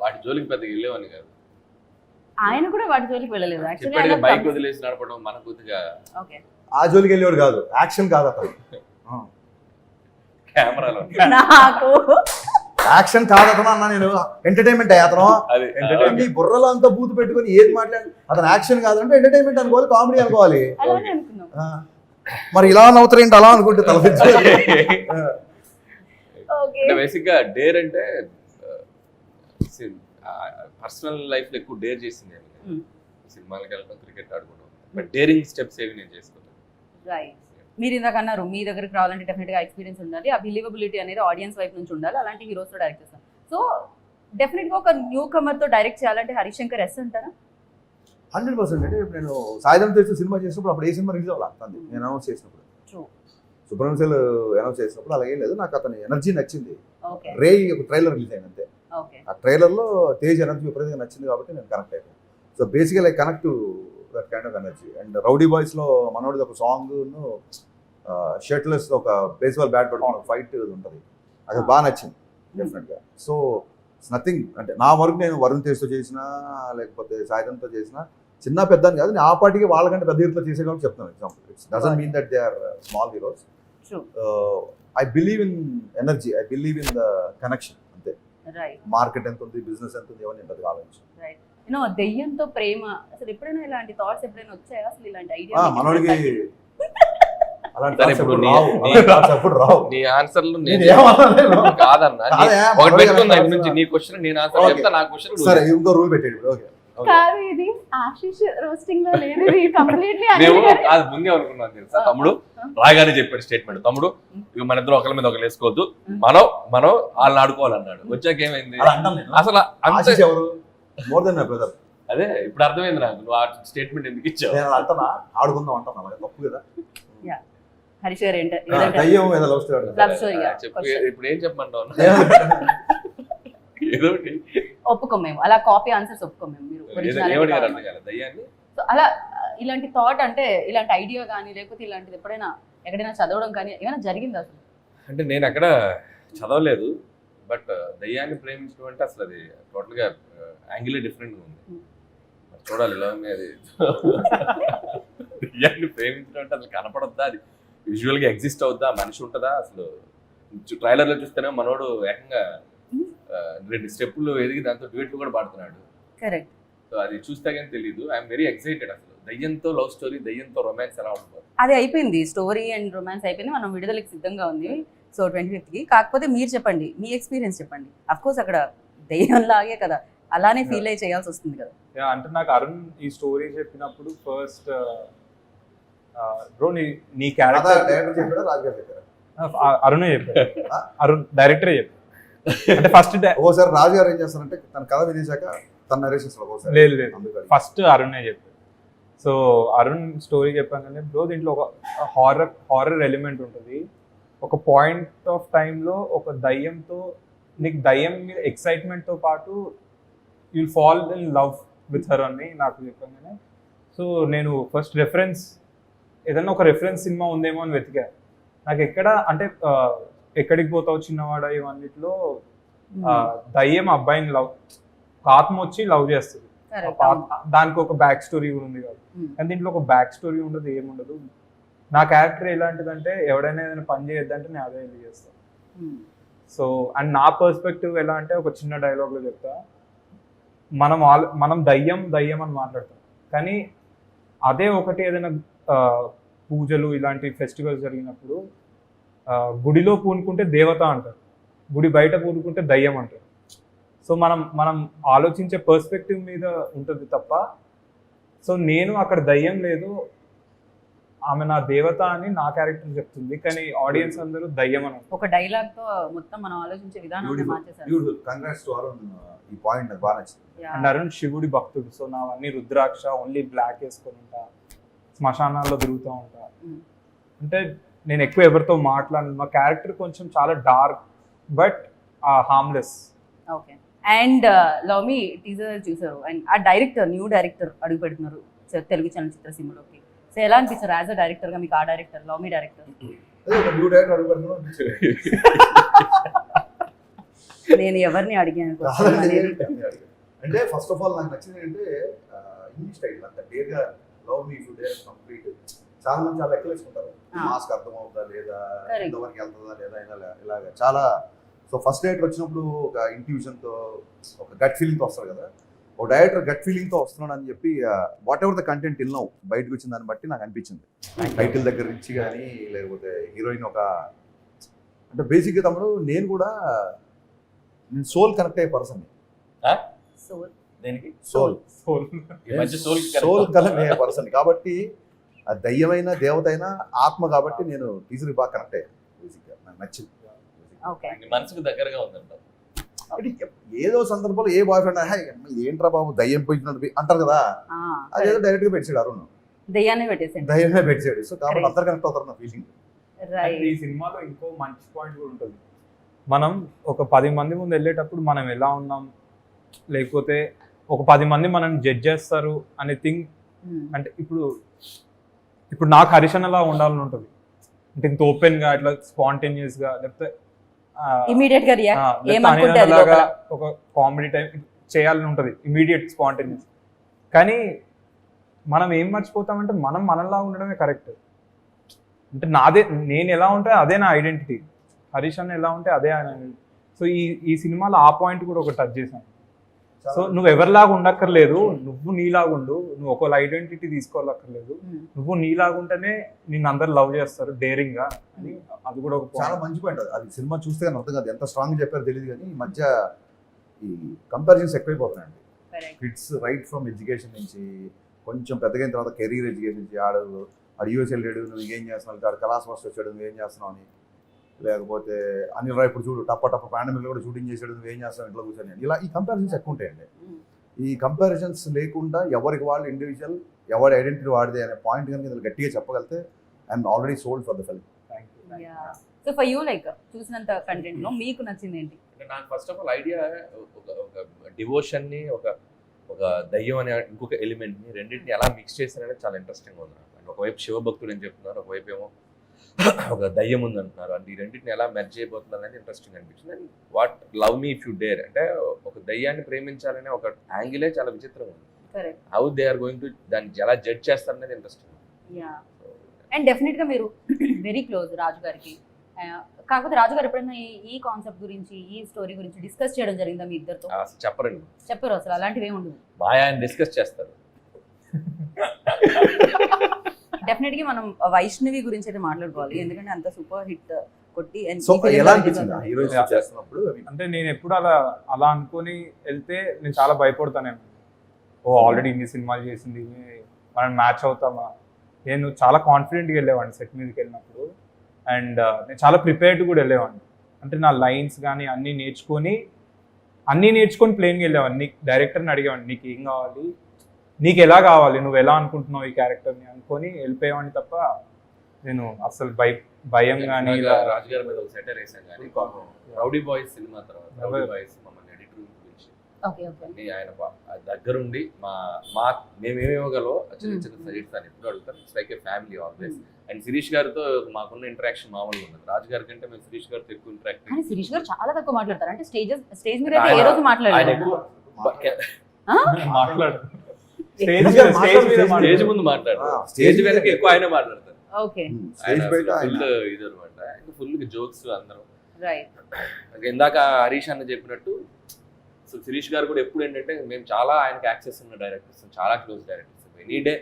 వాటి జోలికి పెద్దగా వెళ్ళేవాని కాదు. ఆయన కూడా వాటి జోలికి వెళ్ళలేదు చెప్పాడుగా యాక్చువల్లీ. బైక్ వదిలేసి నడపడం మన కొద్దిగా ఓకే. ఆ జోలికి వెళ్ళేవాడు కాదు, యాక్షన్ కాదు అతను. కెమెరాలో నాకు యాక్షన్ కాదు అతను అన్న, నేను ఎంటర్టైన్మెంట్ అయ్యా అతను. అది ఈ బుర్రలో అంతా బూతు పెట్టుకొని ఏది మాట్లాడి అతను యాక్షన్ కాదంటే ఎంటర్టైన్మెంట్ అనుకోవాలి, కామెడీ అనుకోవాలి. అలానే అనుకున్నాం. మరి ఇలా నవ్వుతారేంటి అలా అనుకుంటే తలపించాలి. ఓకే. అంటే బేసిక్ గా డేర్ అంటే పర్సనల్ లైఫ్ లో ఎక్కువ డేర్ చేసింది సినిమాలకు వెళ్ళడం, క్రికెట్ ఆడుకోవడం, బట్ డేరింగ్ స్టెప్స్ ఏవి నేను చేసుకున్నాను. రైట్. మీరు ఇందాక అన్నారు మీ దగ్గరికి రావాలంటే డెఫినెట్ గా ఎక్స్పీరియన్స్ ఉండాలి, ఆ బిలీవబిలిటీ అనేది ఆడియన్స్ వైపు నుంచి ఉండాలి, అలాంటి హీరోస్ తో డైరెక్ట్ చేస్తాం. సో డెఫినెట్ గా ఒక న్యూ కమర్ తో డైరెక్ట్ చేయాలంటే హరిశంకర్ ఎస్ అంటారా? 100%. అంటే ఇప్పుడు నేను సాయంత్రం తెచ్చి సినిమా చేసినప్పుడు అప్పుడు ఏ సినిమా రిలీజ్ అవ్వాలి నేను అనౌన్స్ చేసినప్పుడు, True. సుబ్రహ్మణ్యం అనౌన్స్ చేసినప్పుడు అలాగే లేదు. నాకు అతని ఎనర్జీ నచ్చింది. ఓకే. రే ఒక ట్రైలర్ రిలీజ్ అయింది అంతే. ఓకే. ఆ ట్రైలర్లో తేజ్ ఎనర్జీ విపరీతంగా నచ్చింది కాబట్టి నేను కనెక్ట్ అయిపోయాను. So basically I connect to that kind of energy. And rowdy బాయ్స్లో మనోడిది ఒక సాంగ్ షర్ట్లెస్ ఒక బేస్బాల్ బ్యాట్ పట్టుకున్న ఫైట్ ఉంటుంది, అది బాగా నచ్చింది డెఫినెట్గా. సో ఇట్స్ నథింగ్, అంటే నా వరకు నేను వరుణ్ తేజ్తో చేసినా లేకపోతే సాయిధంతో చేసినా చిన్న పెద్ద అని కాదు, నేను ఆ పార్టీకి వాళ్ళకంటే పెద్ద హీరోతో చేసే కాబట్టి చెప్తాను. Example it's doesn't mean that they are small heroes. True. I believe in energy, I believe in the connection అంతే. రైట్. మార్కెట్ ఎంత ఉంది, బిజినెస్ ఎంత ఉంది, ఎవరిని పెద్దగా ఆలోచించి రైట్. యూనో దెయ్యంతో ప్రేమ, అసలు ఎప్పుడైనా ఇలాంటి థాట్స్ ఎప్పుడైనా వచ్చాయా? అసలు ఇలాంటి ఐడియా మనోడికి అలాంటి సరే, thoughts ఇప్పుడు ఎప్పుడు నీ- రావు, నీ- అలాంటి thoughts ఎప్పుడు రావు. నీ ఆన్సర్లు నేను నేను ఏమనలేను. కాదన్నా కాదే, ఒకటి మనోడికి పెట్టుకుందా అలాంటి నుంచి thoughts నీ క్వశ్చన్ నేను ఆన్సర్ Okay. చెప్తా, నా క్వశ్చన్ సరే ఇంకో రూల్ పెట్టేది. ఓకే కాదు, ఇది ఆశీష్ రోస్టింగ్ లో లేదు, ఇది కంప్లీట్లీ మేము కాదు ముందే అనుకున్నాను తెలుసా, తమ్ముడు రాగానే చెప్పాడు స్టేట్మెంట్, తమ్ముడు ఇక మన ఇద్దరు ఒకరి మీద ఒకరు వేసుకోవద్దు, మనం వాళ్ళని ఆడుకోవాలన్నాడు. వచ్చాక ఏమైంది అలా అంటాం నేను. అసలు అంతే. ఆశీష్ ఎవరు? More than my brother. అదే ఇప్పుడు అర్థమైంది నాకు, నువ్వు ఆ స్టేట్మెంట్ ఎందుకు ఇచ్చావు. నేను అలా అంటున్నా, ఆడుకుందాం అంటున్నా, మరి తప్పు కదా. హరీష్ గారు దయ్యం ఏదో love story. Love story, yeah. చెప్పు, ఇప్పుడు ఏం చెప్పమంటావు ఏదో ఒకటి. ఒప్పుకోం మేము, అలా కాపీ ఆన్సర్స్ ఒప్పుకోం మేము. మీరు originality ఏమడిగారు కావాలి. అర్థం కాలేదు దయ్యాన్ని. సో అలా ఇలాంటి థాట్ అంటే ఇలాంటి ఐడియా కానీ లేకపోతే ఇలాంటిది ఎప్పుడైనా ఎక్కడైనా చదవడం కానీ ఏమైనా జరిగిందా అసలు? అంటే నేను అక్కడ చదవలేదు, బట్ దయ్యాన్ని ప్రేమించడం అంటే అసలు అది టోటల్గా యాంగిలే డిఫరెంట్గా ఉంది. మరి చూడాలి ఎలా ఉంది అది. దయ్యాన్ని ప్రేమించడం అంటే అసలు కనపడొద్దా, అది విజువల్గా ఎగ్జిస్ట్ అవుద్దా, మనిషి ఉంటుందా అసలు. ట్రైలర్లో చూస్తేనే మనోడు ఏకంగా 2 స్టెప్పులు ఎదిగి దాంతో డ్యూయెట్లు కూడా పాడుతున్నాడు. కరెక్ట్. సో అది చూస్తే కానీ తెలియదు. ఐఎమ్ వెరీ ఎక్సైటెడ్ అసలు. దయ్యంతో లవ్ స్టోరీ, దయ్యంతో రొమాన్స్ ఎలా ఉంటుంది. అది అయిపోయింది, స్టోరీ అండ్ రొమాన్స్ అయిపోయింది, మనం విడుదలకి సిద్ధంగా ఉంది. సో 25th కి. కాకపోతే మీరు చెప్పండి, మీ ఎక్స్పీరియన్స్ చెప్పండి. అఫ్ కోర్స్ అక్కడ దెయ్యం లాగే కదా, అలానే ఫీల్ అయ్యి చేయాల్సి వస్తుంది కదా. అంటే నాకు అరుణ్ ఈ స్టోరీ చెప్పినప్పుడు ఫస్ట్ బ్రో నీ క్యారెక్టర్ డైరెక్టర్ చెప్పాడా, రాజుగారు చెప్పారా? అరుణే చెప్పాడు. అరుణ్ డైరెక్టరే చెప్పాడు. అంటే ఫస్ట్ ఓసారి రాజుగారు ఏం చేస్తారంటే తన కథ వినేశాక తన నరేషన్స్ ఒకసారి లేదు లేదు అందుకని ఫస్ట్ అరుణే చెప్పాడు. సో అరుణ్ స్టోరీ చెప్పాను, బ్రో దీంట్లో ఒక హారర్ ఎలిమెంట్ ఉంటుంది. ఒక పాయింట్ ఆఫ్ టైంలో ఒక దయ్యంతో నీకు దయ్యం మీద ఎక్సైట్మెంట్తో పాటు you'll fall in love with her అని నాకు చెప్పగానే, సో నేను ఫస్ట్ ఏదైనా ఒక రెఫరెన్స్ సినిమా ఉందేమో అని వెతికా. నాకు ఎక్కడ అంటే ఎక్కడికి పోతావు చిన్నవాడ ఇవన్నిట్లో దయ్యం అబ్బాయిని లవ్, ఆత్మ వచ్చి లవ్ చేస్తుంది. దానికి ఒక బ్యాక్ స్టోరీ కూడా ఉంది కదా, కానీ దీంట్లో ఒక బ్యాక్ స్టోరీ ఉండదు, ఏముండదు. నా క్యారెక్టర్ ఎలాంటిదంటే ఎవడైనా ఏదైనా పని చేయొద్దంటే నేను అదే వెళ్ళి చేస్తాను. సో అండ్ నా పర్స్పెక్టివ్ ఎలా అంటే ఒక చిన్న డైలాగ్లో చెప్తా, మనం దయ్యం అని మాట్లాడతాం, కానీ అదే ఒకటి ఏదైనా పూజలు ఇలాంటి ఫెస్టివల్స్ జరిగినప్పుడు గుడిలో పూనుకుంటే దేవత అంటారు, గుడి బయట పూనుకుంటే దయ్యం అంటారు. సో మనం ఆలోచించే పర్స్పెక్టివ్ మీద ఉంటుంది తప్ప. సో నేను అక్కడ దయ్యం లేదు, ఆమె నా దేవత అని నా క్యారెక్టర్ చెప్తుంది, కానీ ఆడియన్స్ అందరూ దయ్యం అని అంటారు. ఒక డైలాగ్ తో మొత్తం మనం ఆలోచించే విధానాన్ని మార్చేశారు. Beautiful, congrats to Arun. ఈ పాయింట్ నాకు బాగా నచ్చింది. అండ్ అరుణ్ శివుడి భక్తుడు, సో నావన్నీ రుద్రాక్ష, ఓన్లీ బ్లాక్ వేసుకొని ఉంటా, శ్మశానాల్లో తిరుగుతూ ఉంటా. అంటే నేను ఎక్కువ ఎవరితో మాట్లాడను, మా క్యారెక్టర్ కొంచెం చాలా dark but harmless. Okay. And love me teaser చూసారు, అండ్ ఆ డైరెక్టర్ న్యూ డైరెక్టర్ అడుగు పెడుతున్నారు తెలుగు చలనచిత్ర సీమలోకి. సో ఎలా అనిపిస్తారు యాజ్ అ డైరెక్టర్ గా మీకు ఆ డైరెక్టర్, లవ్ మీ డైరెక్టర్? అదే ఒక న్యూ డైరెక్టర్ అడుగు పెడుతున్నాం. నేను ఎవరిని అడిగాను అంటే ఫస్ట్ ఆఫ్ ఆల్ నాకు నచ్చింది అంటే ఇంగ్లీష్ టైటిల్ అంత డేర్గా love me to dare complete. చాలా మంది చాలా లెక్కలు వేసుకుంటారు, మాస్క్ అర్థం అవుతుందా లేదా, ఎంతవరకు వెళ్తుందా లేదా, ఇలాగా చాలా. సో ఫస్ట్ డైరెక్టర్ వచ్చినప్పుడు ఒక ఇంట్యూషన్తో, ఒక గట్ ఫీలింగ్తో వస్తారు కదా. ఒక డైరెక్టర్ గట్ ఫీలింగ్తో వస్తున్నాడు అని చెప్పి వాట్ ఎవర్ ద కంటెంట్ ఇల్నావు బయటకు వచ్చిన దాన్ని బట్టి నాకు అనిపించింది. టైటిల్ దగ్గర నుంచి కానీ, లేకపోతే హీరోయిన్ ఒక అంటే బేసిక్గా తమ్ముడు నేను కూడా సోల్ కనెక్ట్ అయ్యే పర్సన్. సోల్ దేనికి? సోల్ సోల్ కనెక్ట్ అయ్యే పర్సన్ కాబట్టి ఆ దయ్యమైన దేవత అయినా ఆత్మ కాబట్టి నేను టీజర్కి బాగా కనెక్ట్ అయ్యాను. బేసిక్గా నాకు నచ్చింది. ఓకే. మనసుకు దగ్గరగా ఉందంట. ఏదో సందర్భంలో ఏ బాయ్ ఫ్రెండ్ ఏంట్రా బాబు దయ్యం పోయినట్టు అంటారు కదా, అదేదో డైరెక్ట్ గా పెట్టాడు అరుణ్, దయ్యాన్ని పెట్టేసాడు, దయ్యమే పెట్టాడు. సో కాబట్టి అందరు కనెక్ట్ అవుతారు నా ఫీలింగ్. ఈ సినిమాలో ఇంకో మంచి పాయింట్ కూడా ఉంటుంది. మనం ఒక 10 మంది ముందు వెళ్ళేటప్పుడు మనం ఎలా ఉన్నాం, లేకపోతే ఒక 10 మంది మనం జడ్జ్ చేస్తారు అనే థింగ్. అంటే ఇప్పుడు నాకు హరిషన్ అలా ఉండాలని ఉంటుంది, అంటే ఇంత ఓపెన్ గా ఇట్లా స్పాంటేనియస్ గా, లేకపోతే ఇమీడియట్ గా రియాక్ట్ ఏమనుకుంటే అది లోపల ఒక కామెడీ టైం చేయాలని ఉంటుంది, ఇమీడియట్ స్పాంటేనియస్. కానీ మనం ఏం మర్చిపోతామంటే మనం మనలా ఉండడమే కరెక్ట్. అంటే నేను ఎలా ఉంటే అదే నా ఐడెంటిటీ, హరీష్ అన్న ఎలా ఉంటే అదే ఆయన. సో ఈ సినిమాలో ఆ పాయింట్ కూడా ఒక టచ్ చేశాను. సో నువ్వు ఎవరిలాగా ఉండక్కర్లేదు, నువ్వు నీలాగా ఉండు, నువ్వు ఒకళ్ళ ఐడెంటిటీ తీసుకోవాలక్కర్లేదు, నువ్వు నీలాగా ఉంటేనే నిన్ను అందరు లవ్ చేస్తారు డేరింగ్ గా అని. అది కూడా ఒక చాలా మంచి పాయింట్. అది సినిమా చూస్తే కానీ అర్థం కాదు, ఎంత స్ట్రాంగ్ చెప్పారో తెలియదు. కానీ ఈ మధ్య ఈ కంపారిజన్స్ ఎక్కువైపోతున్నాయండి. కిడ్స్ రైట్ ఫ్రమ్ ఎడ్యుకేషన్ నుంచి కొంచెం పెద్దగైన తర్వాత కెరీర్ ఎడ్యుకేషన్ నుంచి ఆడు యూఎస్ వెళ్ళాడు, నువ్వు ఏం చేస్తున్నావు, ఆడు కలాస్ మాస్టర్ వచ్చాడు, నువ్వేం చేస్తున్నావు అని. లేకపోతే అనిల్ రాయ్ ఇప్పుడు చూడు టప్ప పాండమిక్ కూడా షూటింగ్ చేసాడు, నువ్వేం చేస్తావు ఇంట్లో కూర్చొని. ఇలా ఈ కంపారిజన్స్ ఎక్కువ ఉంటాయండి. ఈ కంపారిజన్స్ లేకుండా ఎవరికి వాళ్ళు ఇండివిజువల్, ఎవరి ఐడెంటిటీ వాడిదే అనే పాయింట్ కనుక ఇందులో గట్టిగా చెప్పగలితే I'm already sold for the film. So for you like చూసినంత కంటెంట్ లో మీకు నచ్చింది ఏంటి? అంటే నాకు ఫస్ట్ ఆఫ్ ఆల్ ఐడియా ఒక డివోషన్ ని ఒక దయ్యం అనే ఇంకొక ఎలిమెంట్ ని రెండింటిని ఎలా మిక్స్ చేశారనేది చాలా ఇంట్రెస్టింగ్ ఉంది. అండ్ ఒకవైపు శివభక్తుడు అని చెప్తున్నారు, ఒకవైపు ఏమో ఒక దయ్యం ఉంది అంటున్నారు. అండ్ ఈ రెండింటిని ఎలా మెర్జ్ చేయబోతున్నారు అనేది ఇంట్రెస్టింగ్ అనిపించింది. And what love me if you dare అంటే ఒక దయ్యాన్ని ప్రేమించాలనే ఒక యాంగిలే చాలా విచిత్రంగా ఉంది. How they are going to దాన్ని ఎలా జడ్జ్ చేస్తారనేది ఇంట్రెస్టింగ్. అండ్ డెఫినెట్ గా మీరు వెరీ క్లోజ్ రాజు గారికి. కాకపోతే రాజు గారు ఎప్పుడైనా ఈ కాన్సెప్ట్ గురించి, ఈ స్టోరీ గురించి డిస్కస్ చేయడం జరిగిందా మీ ఇద్దరితో? అసలు చెప్పరు అసలు అలాంటివి ఏమి ఉండదు, బాగా ఆయన డిస్కస్ చేస్తారు. డెఫినెట్ గా మనం వైష్ణవి గురించి అయితే మాట్లాడుకోవాలి, ఎందుకంటే అంత సూపర్ హిట్ కొట్టి. అంటే నేను ఎప్పుడు అలా అనుకొని వెళ్తే నేను చాలా భయపడతాను. ఆల్రెడీ ఇన్ని సినిమాలు చేసింది, మనం మ్యాచ్ అవుతామా. నేను చాలా కాన్ఫిడెంట్గా వెళ్ళేవాడిని సెట్ మీదకి వెళ్ళినప్పుడు. అండ్ నేను చాలా ప్రిపేర్డ్ కూడా వెళ్ళేవాడిని. అంటే నా లైన్స్ కానీ అన్నీ నేర్చుకొని ప్లేన్గా వెళ్ళేవాడిని. డైరెక్టర్ని అడిగేవాడిని, నీకు ఏం కావాలి, నీకు ఎలా కావాలి, నువ్వు ఎలా అనుకుంటున్నావు ఈ క్యారెక్టర్ని అనుకొని వెళ్ళిపోయేవాడిని తప్ప నేను అసలు భయం కానీ. రాజుగారి మీద ఒక సెటర్ వేసాం కానీ రౌడీ బాయ్స్ సినిమా తర్వాత రౌడీ బాయ్స్ మమ్మల్ని ఎడిటర్ గురించి ఆయన దగ్గరుండి మేమేమి ఇవ్వగలో చిన్న చిన్న సజెషన్స్ అని ఎప్పుడు అడుగుతారు. It's like a family always. And Shirish గారితో మాకున్న ఇంటరాక్షన్ మామూలుగా ఉండదు. రాజు గారి కంటే మేము శిరీష్ గారితో ఎక్కువ ఇంటరాక్ట్. కానీ శిరీష్ గారు చాలా తక్కువ మాట్లాడతారు. అంటే స్టేజ్ మీద ఏ రోజు మాట్లాడారు, స్టేజ్ ముందు మాట్లాడతారు, స్టేజ్ వెనక ఎక్కువ ఆయన మాట్లాడతారు. ఇది అనమాట, ఫుల్ జోక్స్ అందరం. ఇందాక హరీష్ అన్న చెప్పినట్టు సో శిరీష్ గారు కూడా ఎప్పుడు ఏంటంటే మేము చాలా ఆయనకి యాక్సెస్ ఉన్న డైరెక్టర్స్, చాలా క్లోజ్ డైరెక్టర్స్. ఎనీ డే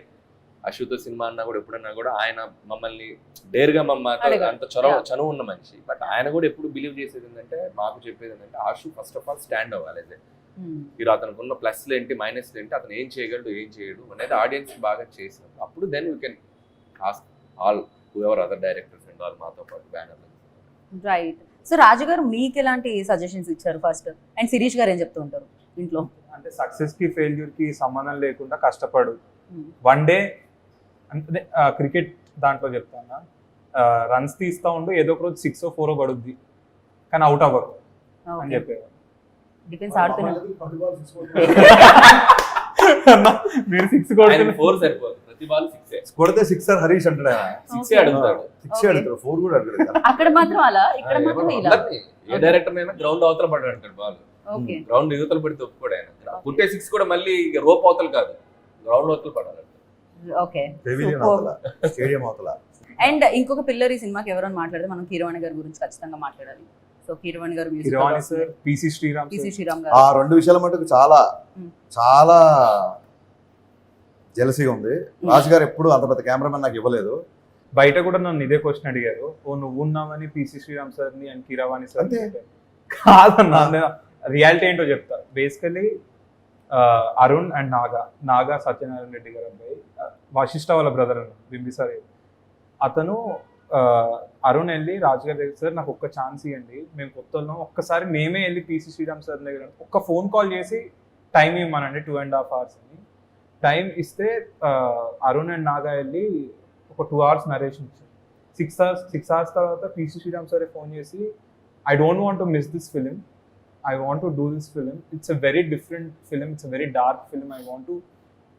అశ్వతో సినిమా అన్నా కూడా ఎప్పుడన్నా కూడా ఆయన మమ్మల్ని డేర్గా అడగడు. అంత Yeah. చనువు ఉన్న మనిషి. బట్ ఆయన కూడా ఎప్పుడు బిలీవ్ చేసేది ఏంటంటే, మాకు చెప్పేది ఏంటంటే, ఆశు ఫస్ట్ ఆఫ్ ఆల్ స్టాండ్ అవ్వాలి. మీరు అతనికి ఉన్న ప్లస్లు ఏంటి, మైనస్లు ఏంటి, అతను ఏం చేయగలడు, ఏం చేయడు అనేది ఆడియన్స్ బాగా చేసినప్పుడు అప్పుడు then you can ask all ever other directors and all మాతో పాటు బ్యానర్. రైట్. సో రాజు గారు మీకు ఎలాంటి సజెషన్స్ ఇచ్చారు ఫస్ట్, అండ్ శిరీష్ గారు ఏం చెప్తూ ఉంటారు ఇంట్లో? అంటే సక్సెస్ కి ఫెయిల్యూర్ కి సంబంధం లేకుండా కష్టపడు. వన్ డే అంటే క్రికెట్ దాంట్లో చెప్తాను, రన్స్ తీస్తా ఉండు, ఏదో ఒక రోజు 6 or 4 పడుద్ది, కానీ అవుట్ అవ్వదు అని చెప్పేవారు. డిఫెన్స్ ఆడుతున్నారు. మీరు 6 కొడుతున్నారు, 4 సరిపోదు, ప్రతి బాల్ 6 కొడితే సిక్సర్ హరీష్ అంటాడు. 6 అడుగుతాడు. 6 అడుగుతాడు, 4 కూడా అడుగుతాడు. అక్కడ మాత్రం అలా, ఇక్కడ మాత్రం ఇలా. అందరినీ, ఏ డైరెక్టర్ అయినా గ్రౌండ్ అవతల పడ్డాడు అంటాడు బాల్. ఓకే. గ్రౌండ్ యువతలు పడితే ఒప్పుకోడు ఆయన. పుట్టే 6 కూడా మళ్ళీ రోప్ అవతలు కాదు, గ్రౌండ్ అవతలు పడాలి. ఓకే. పెవిలియన్ అవతల, స్టేడియం అవతల. అండ్ ఇంకొక పిల్లర్ ఈ సినిమాకి ఎవరైనా మాట్లాడితే మనం కీరవాణి గారి గురించి ఖచ్చితంగా మాట్లాడాలి. So Keeravani garu Keeravani sir, PC Sreeram PC sir. Sreeram ఆ గారు 2 విషయాల మటుకు చాలా చాలా జెలసీగా ఉంది. రాజు గారు ఎప్పుడు అంత పెద్ద కెమెరామెన్ నాకు ఇవ్వలేదు. బయట కూడా నన్ను ఇదే క్వశ్చన్ అడిగారు, ఓ నువ్వు ఉన్నావని పిసి శ్రీరామ్ సార్ ని అండ్ కిరవాణి సార్ అంతే. కాదన్నా, రియాలిటీ ఏంటో చెప్తా. బేసికలీ అరుణ్ అండ్ నాగా సత్యనారాయణ రెడ్డి గారు అబ్బాయి, వశిష్ఠ వాళ్ళ బ్రదర్ అన్న బింబిసార్. అతను అరుణ్ వెళ్ళి రాజుగారి దగ్గర, సార్ నాకు ఒక్క ఛాన్స్ ఇవ్వండి, మేము కొత్త ఉన్నాం, ఒక్కసారి మేమే వెళ్ళి పిసి శ్రీరామ్ సార్ దగ్గర ఒక్క ఫోన్ కాల్ చేసి టైం ఇవ్వమనండి 2.5 hours అని. టైం ఇస్తే అరుణ్ అండ్ నాగా వెళ్ళి ఒక 2 hours నరేషన్ ఇచ్చారు. 6 hours తర్వాత పిసి శ్రీరామ్ సార్ ఫోన్ చేసి, I don't want to miss this film, I want to do this film. It's a very different film. It's a very dark film.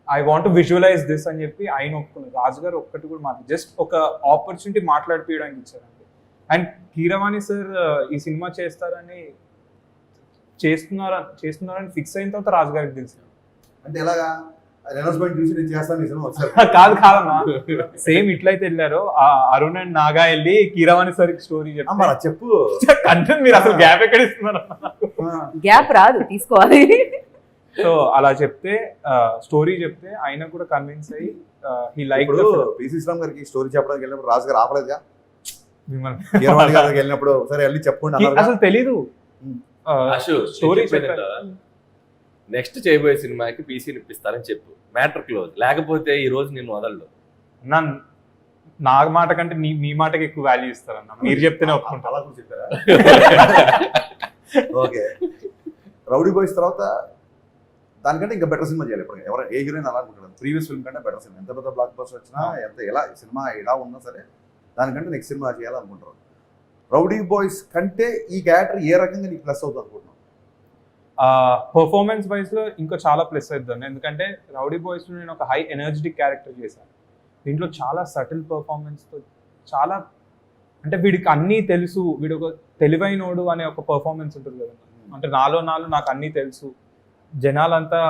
I want to visualize this అని చెప్పి ఆయన ఒప్పుకున్నారు. రాజు గారు ఒక్కటి కూడా just ఒక opportunity మాట్లాడిపోయడానికి ఇచ్చారండి. అండ్ కీరవాణి సార్ ఈ సినిమా చేస్తున్నారని ఫిక్స్ అయిన తర్వాత రాజు గారికి తెలిసి, అంటే ఎలాగా అనౌన్స్మెంట్ చూసి నేను చేస్తాను ఈ సినిమా ఒకసారి. కాదమ్మా, సేమ్ ఇట్లయితే వెళ్ళారు అరుణ్ అండ్ నాగా వెళ్ళి కీరవాణి సార్ స్టోరీ అమ్మా చెప్పు. కంటెంట్ మీరు అసలు గ్యాప్ ఎక్కడ ఇస్తున్నారు? గ్యాప్ రాదు, తీసుకోవాలి. సో అలా చెప్తే స్టోరీ చెప్తే ఆయన కూడా కన్విన్స్ అయ్యి హీ లైక్ పిసి శ్రీరామ్ గారికి స్టోరీ చెప్పడానికి వెళ్ళినప్పుడు రాజు గారు ఆపలేదుగా. మిమ్మల్ని కీరవాణి గారికి వెళ్ళినప్పుడు సరే వెళ్ళి చెప్పుకోండి అన్నారు. అసలు తెలీదు స్టోరీ స్టోరీ నెక్స్ట్ చేయబోయే సినిమాకి పీసీని ఇప్పిస్తారని చెప్పు, మ్యాటర్ క్లోజ్. లేకపోతే ఈ రోజు నేను వదలడు. నా మాట కంటే మీ మాటకి ఎక్కువ వాల్యూ ఇస్తారన్న, మీరు చెప్తేనే ఒప్పుకుంటా. అలా కూడా చెప్పారా? ఓకే. రౌడీ బాయ్స్ తర్వాత దానికంటే ఇంకా బెటర్ సినిమా చేయాలి. ఇప్పుడు ఎవరైనా ఏ హీరోయిన్ అలా అనుకుంటారు, ప్రీవియస్ ఫిల్మ్ కంటే బెటర్ సినిమా. ఎంత పెద్ద బ్లాక్ బస్టర్ వచ్చినా, ఎంత ఎలా సినిమా ఎలా ఉన్నా సరే దానికంటే నెక్స్ట్ సినిమా చేయాలనుకుంటారు. రౌడీ బాయ్స్ కంటే ఈ క్యారెక్టర్ ఏ రకంగా నీకు ప్లస్ అవుతుంది అనుకుంటున్నావు? పర్ఫార్మెన్స్ వైజ్ లో ఇంకా చాలా ప్లస్ అవుతుంది. ఎందుకంటే రౌడీ బాయ్స్ లో నేను ఒక హై ఎనర్జెటిక్ క్యారెక్టర్ చేశాను. దీంట్లో చాలా సటిల్ పర్ఫార్మెన్స్ తో, చాలా అంటే వీడికి అన్నీ తెలుసు, వీడు ఒక తెలివైనోడు అనే ఒక పర్ఫార్మెన్స్ ఉంటుంది కదా. అంటే నాలో నాకు అన్నీ తెలుసు, జనాలంతా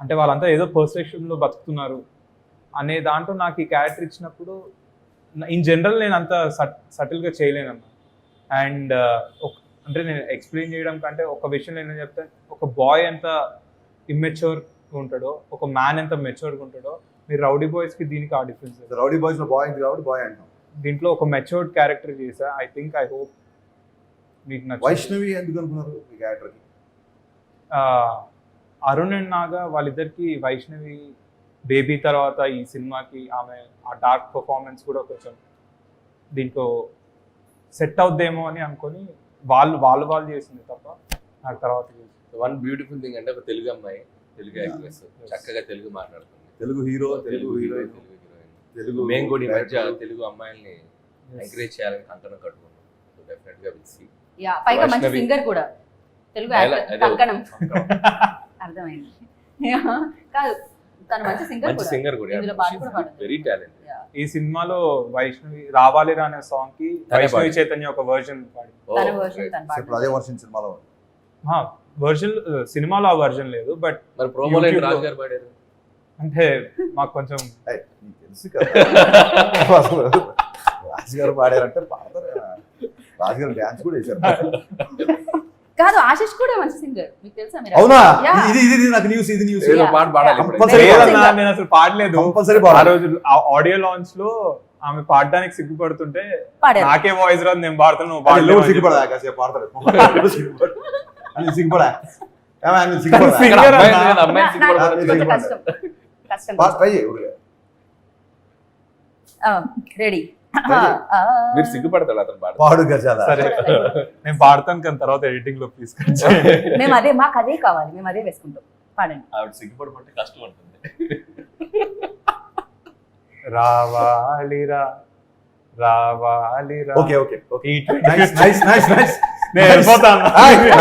అంటే వాళ్ళంతా ఏదో పర్సెప్షన్లో బతుకుతున్నారు అనే దాంట్లో నాకు ఈ క్యారెక్టర్ ఇచ్చినప్పుడు ఇన్ జనరల్ నేను అంత సటిల్గా చేయలేనన్నా. అండ్ అంటే నేను ఎక్స్ప్లెయిన్ చేయడం కంటే ఒక విషయం నేను చెప్తాను, ఒక బాయ్ ఎంత ఇమ్మెచ్యూర్గా ఉంటాడో, ఒక మ్యాన్ ఎంత మెచ్యూర్గా ఉంటాడో, మీరు రౌడీ బాయ్స్కి దీనికి ఆ డిఫరెన్స్. రౌడీ బాయ్స్లో బాయ్ ఉంది కాబట్టి బాయ్ అంటాం. దీంట్లో ఒక మెచ్యూర్డ్ క్యారెక్టర్ చేశా. ఐ హోప్ మీకు నచ్చింది. వైష్ణవి ఎందుకు అనుకున్నారు ఈ క్యారెక్టర్కి? అరుణ్ అండ్ నాగా వాళ్ళిద్దరికి వైష్ణవి బేబీ తర్వాత ఈ సినిమాకి ఆమె ఆ డార్క్ పర్ఫార్మెన్స్ కూడా కొంచెం దీంట్లో సెట్ అవుద్దేమో అని అనుకొని వాళ్ళు చేసింది తప్ప నాకు తర్వాత వన్ బ్యూటిఫుల్ థింగ్ అంటే ఒక తెలుగు అమ్మాయి, తెలుగు యాక్ట్రెస్, చక్కగా తెలుగు మాట్లాడుతుంది, తెలుగు హీరో, తెలుగు హీరోయిన్, తెలుగు. మేము కూడా ఈ మధ్య తెలుగు అమ్మాయిల్ని ఎంకరేజ్ చేయాలని కంకణం కట్టుకున్నాం. సో డెఫినెట్ గా విల్ సీ. యా, పైగా మంచి సింగర్ కూడా, తెలుగు యాక్టర్ కంకణం. అర్థమైంది. కాదు, తను మంచి సింగర్ కూడా, ఇందులో పాట కూడా పాడుతుంది. Very talented. ఈ సినిమాలో వైష్ణవి రావాలి రానే సాంగ్ కి వైష్ణవి చైతన్య ఒక వర్జన్ పాడి, తన వర్షన్ తన పాట. ఇప్పుడు అదే వర్షన్ సినిమాలో వర్జన్ సినిమాలో ఆ వర్జన్ లేదు, బట్ మరి ప్రోమోలో రాజు గారు పాడారు అంటే మాకు కొంచెం తెలుసు కదా. రాజు గారు పాడారంటే పాడతారు. రాజు గారు డాన్స్ కూడా వేశారు. కాదు ఆశిష్ కూడా మంచి సింగర్, మీకు తెలుసా? మీరు అవునా? Yeah. ఇది నాకు న్యూస్, ఇది న్యూస్. ఏదో Yeah. పాట పాడాలి ఇప్పుడు. Compulsory లేదన్నా, నేను అసలు పాడలేదు. కంపల్సరీ ఆ పాడాలి. రోజు ఆడియో లాంచ్ లో ఆమె పాడడానికి సిగ్గుపడుతుంటే పాడారు. నాకే వాయిస్ రాదు, నేను పాడుతాను, నువ్వు అది పాడలేవు అని సిగ్గుపడా చెప్పి. కాసేపు పాడతాడు. సిగ్గుపడా సిగ్గుపడా Singer ఇక్కడ అమ్మాయి అన్నా. లేదు, అమ్మాయి నాకు సిగ్గుపడదు. నాకు కొంచెం సిగ్గుపడదు. కష్టం. ట్రై చేయి ఊరికే. రెడీ. మీరు సిగ్గుపడతాడు అతను పాట. పాడు గజాల. సరే నేను పాడతాను, కానీ తర్వాత ఎడిటింగ్ లో తీసుకొచ్చి మేము అదే, మాకు అదే కావాలి, మేము అదే వేసుకుంటాం. పాడండి. ఆవిడ సిగ్గుపడమంటే కష్టం ఉంటుంది. రావాలిరా రావాలిరా. Okay okay okay. ఈ నైస్ నైస్ నైస్ నైస్. నేను వెళ్ళిపోతాను.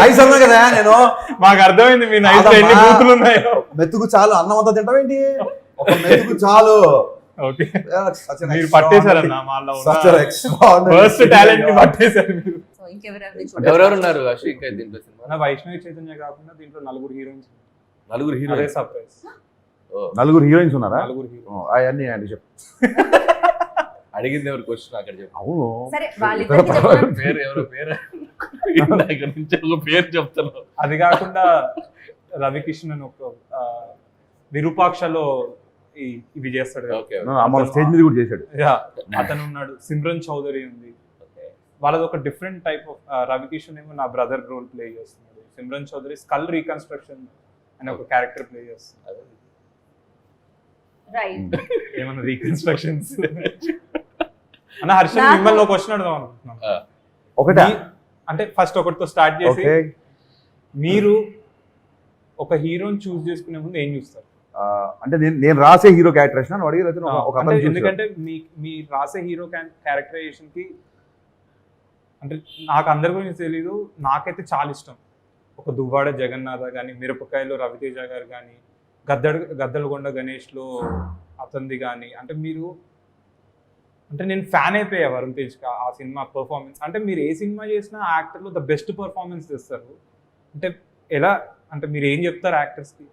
నైస్ అన్నా కదా నేను. మాకు అర్థమైంది మీ నైస్ లో ఎన్ని కాదమ్మా. బూతులు ఉన్నాయో. మెతుకు చాలు, అన్నం అంతా తింటావేంటి? ఒక మెతుకు చాలు. ఓకే, Such an మీరు extraordinary- పట్టేశారన్న మాలో such an extraordinary first talent ని video. పట్టేశారు మీరు. సో ఇంకెవరెవరు ఎవరెవరు ఉన్నారు అశ్విన్ ఇంకా దీంట్లో సినిమా? మన వైష్ణవి చైతన్య కాకుండా దీంట్లో నలుగురు హీరోయిన్స్. నలుగురు అదే హీరోయిన్స్. సర్ప్రైజ్. నలుగురు హీరోయిన్స్ ఉన్నారా? నలుగురు హీరో. అవన్నీ అండి చెప్పు. అడిగింది ఎవరు క్వశ్చన్ అక్కడ చెప్పు. అవును. సరే వాళ్ళిద్దరికి చెప్పండి. పేరు ఎవరో పేరు ఇందాక నుంచి ఒక పేరు చెప్తాను. అది కాకుండా రవికిషన్ అని ఒక విరూపాక్షలో ఇవి చేస్తాడు కదా. ఓకే మన స్టేజ్ మీద కూడా చేశాడు. Yeah, అతను ఉన్నాడు. సిమ్రన్ చౌదరి ఉంది. వాళ్ళది ఒక డిఫరెంట్ టైప్ ఆఫ్. రవికిషన్ ఏమో నా బ్రదర్ రోల్ ప్లే చేస్తున్నాడు. సిమ్రన్ చౌదరి స్కల్ రీకన్స్ట్రక్షన్ అనే ఒక క్యారెక్టర్ ప్లే చేస్తున్నాడు. రైట్. ఏమన్నా రీకన్స్ట్రక్షన్స్ అన్న. హర్షన్ మిమ్మల్ని ఒక క్వశ్చన్ అడుగుదాం అనుకుంటున్నాను. ఒకటే అంటే ఫస్ట్ ఒకటితో స్టార్ట్ చేసి, ఓకే. మీరు ఒక హీరోని చూస్ చేసుకునే ముందు ఏం చూస్తారు? అంటే నేను రాసే హీరో క్యారెక్టరేషన్ అని అడిగి రైతు ఒక అంటే అతను చూసాడు. ఎందుకంటే మీ రాసే హీరో క్యారెక్టరైజేషన్ కి, అంటే నాకు అందరి గురించి తెలీదు, నాకైతే చాలా ఇష్టం. ఒక దువ్వాడ జగన్నాథ కానీ, మిరపకాయలో రవితేజ గారు కానీ, గద్దలగొండ గణేష్లో అతనిది కానీ, అంటే మీరు, అంటే నేను ఫ్యాన్ అయిపోయా వరుణ్ తేజ్ ఆ సినిమా పర్ఫార్మెన్స్. అంటే మీరు ఏ సినిమా చేసినా యాక్టర్లో ద బెస్ట్ పర్ఫార్మెన్స్ తెస్తారు. అంటే ఎలా, అంటే మీరు ఏం చెప్తారు యాక్టర్స్కి?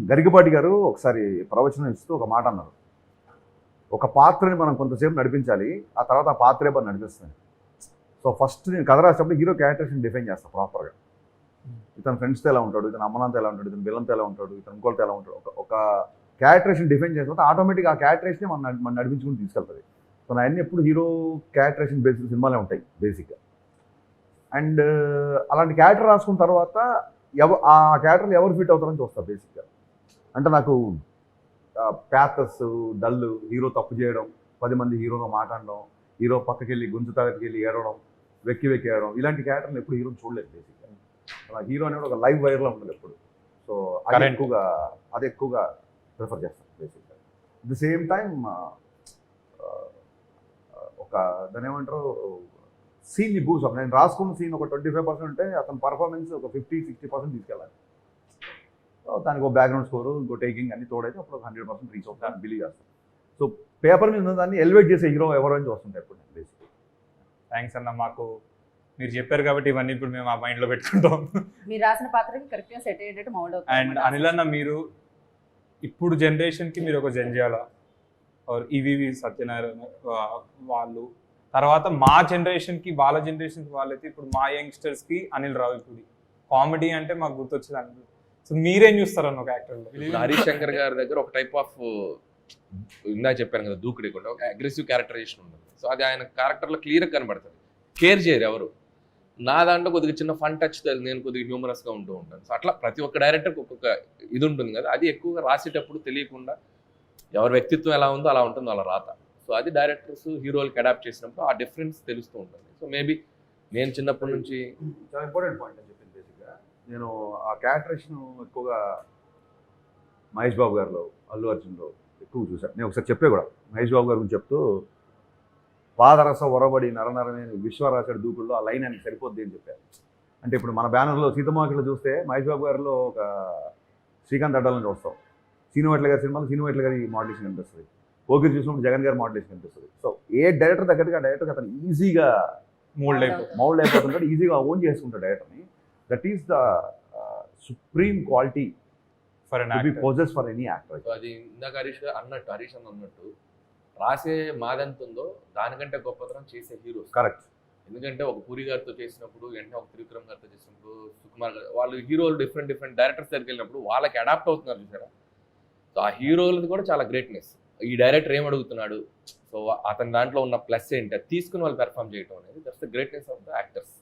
గరికపాటి గారు ఒకసారి ప్రవచనం ఇస్తూ ఒక మాట అన్నారు. ఒక పాత్రని మనం కొంతసేపు నడిపించాలి, ఆ తర్వాత ఆ పాత్రే పని నడిపిస్తుంది. సో ఫస్ట్ నేను కథ రాసేటప్పుడు హీరో క్యారెక్టర్స్ని డిఫైన్ చేస్తాను ప్రాపర్గా. ఇతను ఫ్రెండ్స్తో ఎలా ఉంటాడు, ఇతను అమ్మనంతో ఎలా ఉంటాడు, ఇతను విలన్తో ఎలా ఉంటాడు, ఇతను ఇంకోటితో ఎలా ఉంటాడు. ఒక క్యారెక్టరేషన్ డిఫైన్ చేసిన తర్వాత ఆటోమేటిక్గా ఆ క్యారెక్టరేషనే మనం నడిపించుకుని తీసుకెళ్తుంది. సో నా అన్ని ఎప్పుడు హీరో క్యారెక్టరేషన్ బేసిక్ సినిమాలే ఉంటాయి బేసిక్గా. అండ్ అలాంటి క్యారెక్టర్ రాసుకున్న తర్వాత ఆ క్యారెక్టర్లు ఎవరు ఫిట్ అవుతారని చూస్తారు బేసిక్గా. అంటే నాకు ప్యాథస్, డల్, హీరో తప్పు చేయడం, 10 మంది హీరోతో మాట్లాడడం, హీరో పక్కకి వెళ్ళి గుంజు తాగటికి వెళ్ళి ఏడవడం, వెక్కి ఏడవడం, ఇలాంటి క్యారెక్టర్లు ఎప్పుడు హీరోని చూడలేదు బేసిక్గా. అలా హీరో అనేది ఒక లైవ్ వైర్లో ఉంటుంది ఎప్పుడు. సో అది ఎక్కువగా ప్రిఫర్ చేస్తాను బేసిక్గా. అట్ ది సేమ్ టైం ఒక దాని ఏమంటారు, సీన్ని బూస్. నేను రాసుకున్న సీన్ ఒక 25% ఉంటే అతని పర్ఫార్మెన్స్ ఒక 50-60% తీసుకెళ్ళాలి. దానికి ఒక బ్యాక్గ్రౌండ్ స్కోరు, ఇంకో టేకింగ్ అన్ని తోడైతే అప్పుడు 100% రీచ్ అవుతాను బిలీవ్ చేస్తాను. సో పేపర్ మీద ఉన్న దాన్ని ఎలివేట్ చేసే హీరో ఎవరు అని చూస్తుంటాయి ఇప్పుడు బేసిక్గా. థ్యాంక్స్ అన్న, మాకు మీరు చెప్పారు కాబట్టి ఇవన్నీ ఇప్పుడు మేము ఆ మైండ్లో పెట్టుకుంటాం. మీరు రాసిన పాత్రకి కరెక్ట్గా సెట్ అయ్యేటట్టు మౌల్డ్ అవుతుంది. అండ్ అనిల్ అన్న, మీరు ఇప్పుడు జనరేషన్కి మీరు ఒక జంజాల ఆర్ ఈవీవి సత్యనారాయణ వాళ్ళు, తర్వాత మా జనరేషన్కి వాళ్ళ జనరేషన్కి వాళ్ళైతే ఇప్పుడు మా యంగ్స్టర్స్కి అనిల్ రావిపూడి. కామెడీ అంటే మాకు గుర్తొచ్చేది అనిల్. సో మీరేం చూస్తారన్న ఒక యాక్టర్లో? హరీష్ శంకర్ గారి దగ్గర ఒక టైప్ ఆఫ్, ఇందాక చెప్పాను కదా, దూకుడి కూడా ఒక అగ్రెసివ్ క్యారెక్టరైజేషన్ ఉంటుంది. సో అది ఆయన క్యారెక్టర్లో క్లియర్గా కనబడుతుంది. కేర్ చేయరు ఎవరు. నా దాంట్లో కొద్దిగా చిన్న ఫన్ టచ్, నేను కొద్దిగా హ్యూమరస్గా ఉంటూ ఉంటాను. సో అట్లా ప్రతి ఒక్క డైరెక్టర్కి ఒక్కొక్క ఇది ఉంటుంది కదా, అది ఎక్కువగా రాసేటప్పుడు తెలియకుండా ఎవరి వ్యక్తిత్వం ఎలా ఉందో అలా ఉంటుందో అలా రాత. సో అది డైరెక్టర్స్ హీరోలకి అడాప్ట్ చేసినప్పుడు ఆ డిఫరెన్స్ తెలుస్తూ ఉంటుంది. సో మేబీ నేను చిన్నప్పటి నుంచి చాలా ఇంపార్టెంట్ పాయింట్ అని చెప్పింది బేసిక్గా. నేను ఆ క్యారెక్టరేషన్ ఎక్కువగా మహేష్ బాబు గారిలో, అల్లు అర్జున్లో ఎక్కువ చూశాను. నేను ఒకసారి చెప్పే కూడా మహేష్ బాబు గారి గురించి చెప్తూ, పాదరస ఒరబడి నరనరమే విశ్వరాచడి దూకుల్లో ఆ లైన్ అని సరిపోద్ది అని చెప్పారు. అంటే ఇప్పుడు మన బ్యానర్లో సీతమ్మకిలో చూస్తే మహేష్ బాబు గారిలో ఒక శ్రీకాంత్ అడ్డాలని చూస్తాం. సీనువెట్ల గారి సినిమాలో సీనువెట్ల గారి మోడలేషన్ కనిపిస్తుంది. ఓకే చూసినప్పుడు జగన్ గారి మోడలేషన్ కనిపిస్తుంది. సో ఏ డైరెక్టర్ తగ్గట్టుగా డైరెక్టర్ అతను ఈజీగా మౌల్డ్ అయిపోతుంటాడు, ఈజీగా ఓన్ చేసుకుంటాడు డైరెక్టర్ని. That is the supreme quality for to be possess for any actor. So అది ఇందాక హరీష్ అన్నట్టు రాసే మాదెంత ఉందో దానికంటే గొప్పతనం చేసే హీరోస్. కరెక్ట్. ఎందుకంటే ఒక పూరి గారితో చేసినప్పుడు వెంటనే ఒక త్రివిక్రమ్ గారితో చేసినప్పుడు సుకుమార్ గారు వాళ్ళు హీరోలు డిఫరెంట్ డైరెక్టర్స్ దగ్గరికి వెళ్ళినప్పుడు వాళ్ళకి అడాప్ట్ అవుతున్నారు చూసారా. సో ఆ హీరోలది కూడా చాలా గ్రేట్నెస్. ఈ డైరెక్టర్ ఏం అడుగుతున్నాడు, సో అతని దాంట్లో ఉన్న ప్లస్ ఏంటి అది తీసుకుని వాళ్ళు పెర్ఫామ్ చేయడం అనేది that's the greatness of the actors.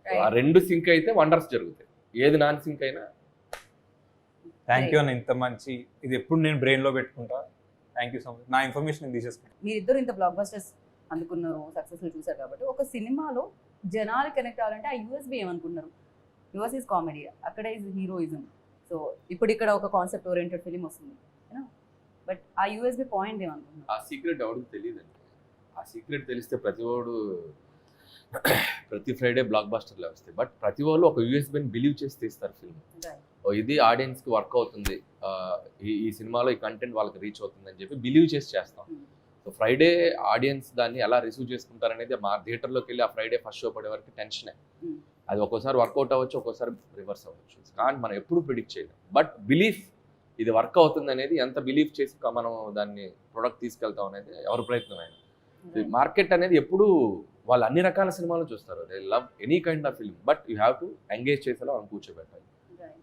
ఆ రెండు సింక్ అయితే వండర్స్ జరుగుతాయి, ఏది నాన్ సింక్ అయినా. థ్యాంక్ యూ అన్న, ఇంత మంచి ఇది ఎప్పుడు నేను బ్రెయిన్లో పెట్టుకుంటా. Thank you so much. నా ఇన్ఫర్మేషన్ తీసేసుకుంటా. మీరిద్దరు ఇంత బ్లాక్ బస్టర్స్ అందుకున్నారు, సక్సెస్ఫుల్ చూసారు కాబట్టి ఒక సినిమాలో జనాలు కనెక్ట్ అవ్వాలంటే ఆ యూఎస్బి ఏమనుకున్నారు? యూఎస్ ఈజ్ కామెడీ, అక్కడ ఈజ్ హీరోయిజం. సో ఇప్పుడు ఇక్కడ ఒక కాన్సెప్ట్ ఓరియంటెడ్ ఫిలిం వస్తుంది, బట్ ఆ యూఎస్బి పాయింట్ ఏమనుకున్నారు? ఆ సీక్రెట్ ఎవరికి తెలియదండి. ఆ సీక్రెట్ తెలిస్తే ప్రతి ఫ్రైడే బ్లాక్ బస్టర్లు వస్తాయి. బట్ ప్రతి వాళ్ళు ఒక యూఎస్బీని బిలీవ్ చేసి తీస్తారు ఫిల్మ్. ఇది ఆడియన్స్కి వర్క్ అవుతుంది, ఈ సినిమాలో ఈ కంటెంట్ వాళ్ళకి రీచ్ అవుతుంది అని చెప్పి బిలీవ్ చేసి చేస్తాం. సో ఫ్రైడే ఆడియన్స్ దాన్ని ఎలా రిసీవ్ చేసుకుంటారనేది మా థియేటర్లోకి వెళ్ళి ఆ ఫ్రైడే ఫస్ట్ షో పడే వరకు టెన్షనే. అది ఒక్కోసారి వర్కౌట్ అవ్వచ్చు, ఒక్కోసారి రివర్స్ అవ్వచ్చు, కానీ మనం ఎప్పుడు ప్రిడిక్ట్ చేయలేం. బట్ బిలీఫ్ ఇది వర్క్ అవుతుంది అనేది, ఎంత బిలీవ్ చేసి మనం దాన్ని ప్రొడక్ట్ తీసుకెళ్తాం అనేది ఎవరి ప్రయత్నమైనా. మార్కెట్ అనేది ఎప్పుడు వాళ్ళు అన్ని రకాల సినిమాలు చూస్తారు, they love any kind of film, but you have to engage చేసేలా మనం కూర్చోబెట్టాలి.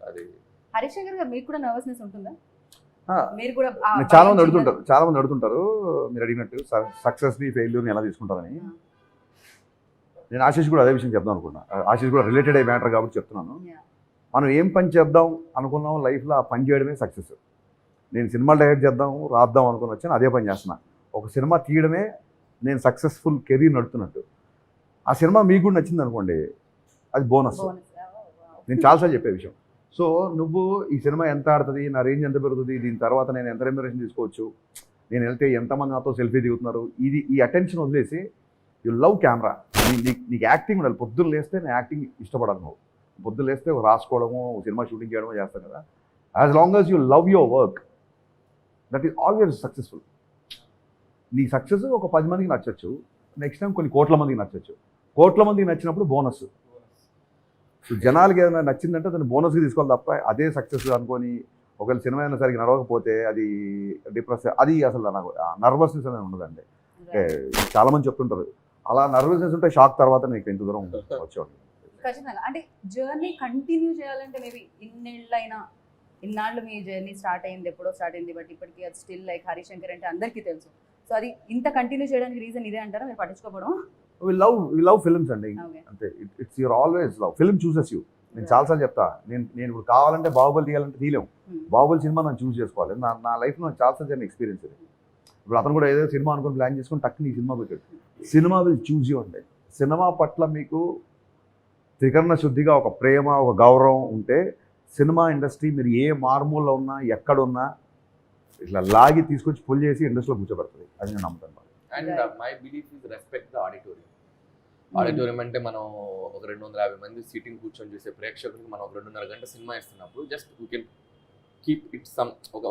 అది హరిశంకర్ గారు మీకు కూడా నర్వస్నెస్ ఉంటుందా? ఆ, మీరు కూడా చాలా మంది అడుగుతుంటారు మీరు అడిగినట్టు సక్సెస్ని ఫెయిల్యూర్ని ఎలా తీసుకుంటారని. నేను ఆశీష్ కూడా అదే విషయం చెప్దాం అనుకున్నా. ఆశీష్ కూడా రిలేటెడ్ అయ్యే మ్యాటర్ కాబట్టి చెప్తున్నాను. మనం ఏం పని చేద్దాం అనుకున్నాం లైఫ్లో ఆ పని చేయడమే సక్సెస్. నేను సినిమాలు డైరెక్ట్ రాద్దాం అనుకుని వచ్చాను, అదే పని చేస్తున్నా. ఒక సినిమా తీయడమే నేను సక్సెస్ఫుల్ కెరీర్ నడుపుతున్నట్టు. ఆ సినిమా మీకు కూడా నచ్చింది అనుకోండి, అది బోనస్. నేను చాలాసార్లు చెప్పే విషయం. సో నువ్వు ఈ సినిమా ఎంత ఆడుతుంది, నా రేంజ్ ఎంత పెరుగుతుంది, దీని తర్వాత నేను ఎంత రెమ్యునరేషన్ తీసుకోవచ్చు, నేను వెళ్తే ఎంతమంది నాతో సెల్ఫీ దిగుతున్నారు, ఈ అటెన్షన్ వదిలేసి యు లవ్ కెమెరా. నీకు యాక్టింగ్ ఉండాలి. పొద్దున్న లేస్తే నేను యాక్టింగ్ ఇష్టపడాలి. నువ్వు పొద్దున్న లేస్తే రాసుకోవడము, సినిమా షూటింగ్ చేయడమో చేస్తాను కదా. As long as you love your work, that is always successful. నీ సక్సెస్ ఒక 10 మందికి నచ్చచ్చు, నెక్స్ట్ టైం కొన్ని కోట్ల మందికి నచ్చచ్చు. కోట్ల మందికి నచ్చినప్పుడు బోనస్. సో జనాలకి ఏదైనా నచ్చిందంటే దాన్ని బోనస్కి తీసుకోవాలి తప్ప అదే సక్సెస్ అనుకొని ఒకవేళ సినిమా అయినా సరిగ్గా నడవకపోతే అది డిప్రెస్, అది అసలు నాకు నర్వస్నెస్ అనేది ఉండదండి. చాలామంది చెప్తుంటారు అలా నర్వస్నెస్ ఉంటే షాక్ తర్వాత నీకు ఎంత దూరం వచ్చేవాడు. ఖచ్చితంగా. అంటే జర్నీ కంటిన్యూ చేయాలంటే మేబీ ఇన్నాళ్ళు మీ జర్నీ స్టార్ట్ అయింది, ఎప్పుడో స్టార్ట్ అయింది, బట్ ఇప్పటికీ అది స్టిల్ లైక్ హరిశంకర్ అంటే అందరికీ తెలుసు. సో అది ఇంత కంటిన్యూ చేయడానికి రీజన్ ఇదే అంటారా, మీరు పట్టించుకోవడం? వి లవ్ ఫిల్మ్స్ అండి, అంతే. It's your always love. Film chooses you. నేను చాలాసార్లు చెప్తా, నేను ఇప్పుడు కావాలంటే బాహుబలి తీయాలంటే తీయలేము. బాహుబలి సినిమా నన్ను చూస్ చేసుకోవాలి. నా లైఫ్లో నాకు చాలాసార్లు జరిగిన ఎక్స్పీరియన్స్ ఇది. ఇప్పుడు అతను కూడా ఏదో సినిమా అనుకుని ప్లాన్ చేసుకుని టక్కుని ఈ సినిమా పెట్టాడు. సినిమా విల్ చూజ్ యూ అండి. సినిమా పట్ల మీకు త్రికరణ శుద్ధిగా ఒక ప్రేమ, ఒక గౌరవం ఉంటే సినిమా ఇండస్ట్రీ మీరు ఏ మార్మూల్లో ఉన్నా ఎక్కడున్నా ఇట్లా లాగి తీసుకొచ్చి పుల్ చేసి ఇండస్ట్రీలో కూర్చోబెడుతుంది. అది నేను నమ్ముతాను. And my belief is respect the auditorium. Auditorium అంటే మనం ఒక 250 మంది సీటింగ్ కూర్చొని చూసే ప్రేక్షకులకు మనం ఒక 2.5 గంట సినిమా ఇస్తున్నప్పుడు just we can keep it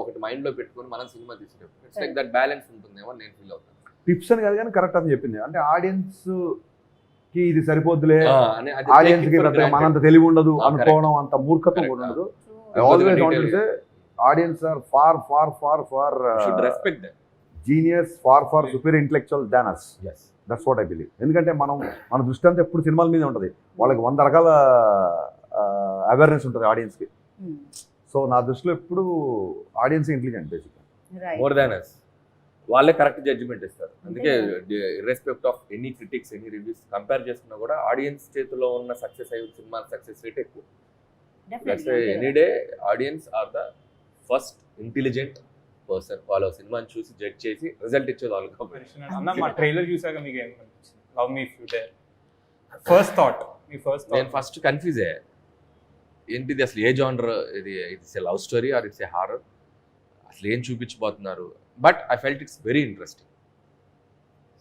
ఒకటి మైండ్లో పెట్టుకొని మనం సినిమా తీసేటప్పుడు ఇట్స్ లైక్ దట్ బ్యాలెన్స్ ఉంటుందేమో నేను ఫీల్ అవుతాను. టిప్స్ అని కాదు కానీ కరెక్ట్ అని చెప్పింది. అంటే ఆడియన్స్కి ఇది సరిపోద్దులే, ఆడియన్స్కి మనంత తెలివి ఉండదు అనుకోవడం, అంత మూర్ఖత్వం కూడా ఉండదు. Always want to say audience are far respect genius, far superior intellectual than us. That's what I believe. ఎందుకంటే మన దృష్టి అంతా ఎప్పుడు సినిమాల మీద ఉంటుంది. వాళ్ళకి 100 రకాల అవేర్నెస్ ఉంటుంది ఆడియన్స్కి. సో నా దృష్టిలో ఎప్పుడు ఆడియన్స్ ఇంటెలిజెంట్ బేసిక్గా, మోర్ దాన్ us. వాళ్ళే కరెక్ట్ జడ్జిమెంట్ ఇస్తారు. అందుకే irrespective of any critics, any reviews compare చేసుకున్నా కూడా ఆడియన్స్ చేతిలో ఉన్న సక్సెస్ అయ్యే సినిమా సక్సెస్ రేట్ ఎక్కువ. Any day audience are the first intelligent person. వాళ్ళ సినిమాని చూసి జడ్జ్ చేసి రిజల్ట్ ఇచ్చేది వాళ్ళు. అన్న మా ట్రైలర్ చూసాక మీకు ఏమనిపించింది? Love me if you dare. First thought, మీ ఫస్ట్ థాట్. నేను ఫస్ట్ కన్ఫ్యూజ్ అయ్యా, ఏంటిది అసలు ఏ జానర్ ఇది? It's a love story or it's a horror? అసలు ఏం చూపించబోతున్నారు? But I felt it's very interesting.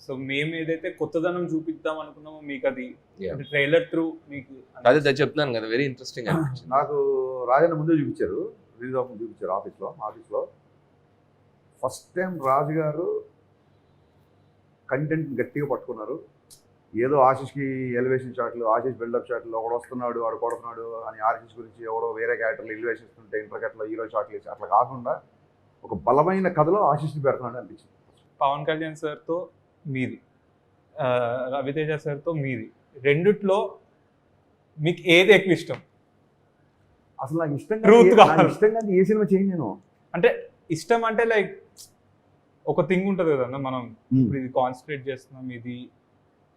So మేము ఏదైతే కొత్తదనం చూపిద్దాం అనుకున్నామో మీకు అది ట్రైలర్ త్రూ మీకు అదే చెప్తున్నాను కదా, వెరీ ఇంట్రెస్టింగ్ అనిపించింది. నాకు రాజన్న ముందే చూపించారు, రిలీజ్ ఆఫ్ చూపించారు ఆఫీస్లో. ఫస్ట్ టైం రాజు గారు కంటెంట్ గట్టిగా పట్టుకున్నారు. ఏదో ఆశీష్కి ఎలివేషన్ షాట్లు, ఆశీష్ బిల్డప్ షాట్లు, ఒకడు వస్తున్నాడు వాడు కొడుతున్నాడు అని ఆశీష్ గురించి ఎవడో వేరే క్యారెక్టర్లు ఎలివేషన్ ఇస్తుంటే ఇంటర్కట్లో హీరో షాట్లు వేసి అట్లా కాకుండా ఒక బలమైన కథలో ఆశీష్ని పెడుతున్నాడు అనిపించింది. పవన్ కళ్యాణ్ సార్తో మీది రవితేజ సార్తో మీది, రెండిట్లో మీకు ఏది ఎక్కువ ఇష్టం? అసలు నాకు ఇష్టంగా Truth నాకు కావాలి. ఇష్టంగా ఏ సినిమా చేయను నేను. అంటే ఇష్టం అంటే లైక్ ఒక థింగ్ ఉంటుంది కదన్న, మనం ఇప్పుడు ఇది కాన్సన్ట్రేట్ చేస్తున్నాం, ఇది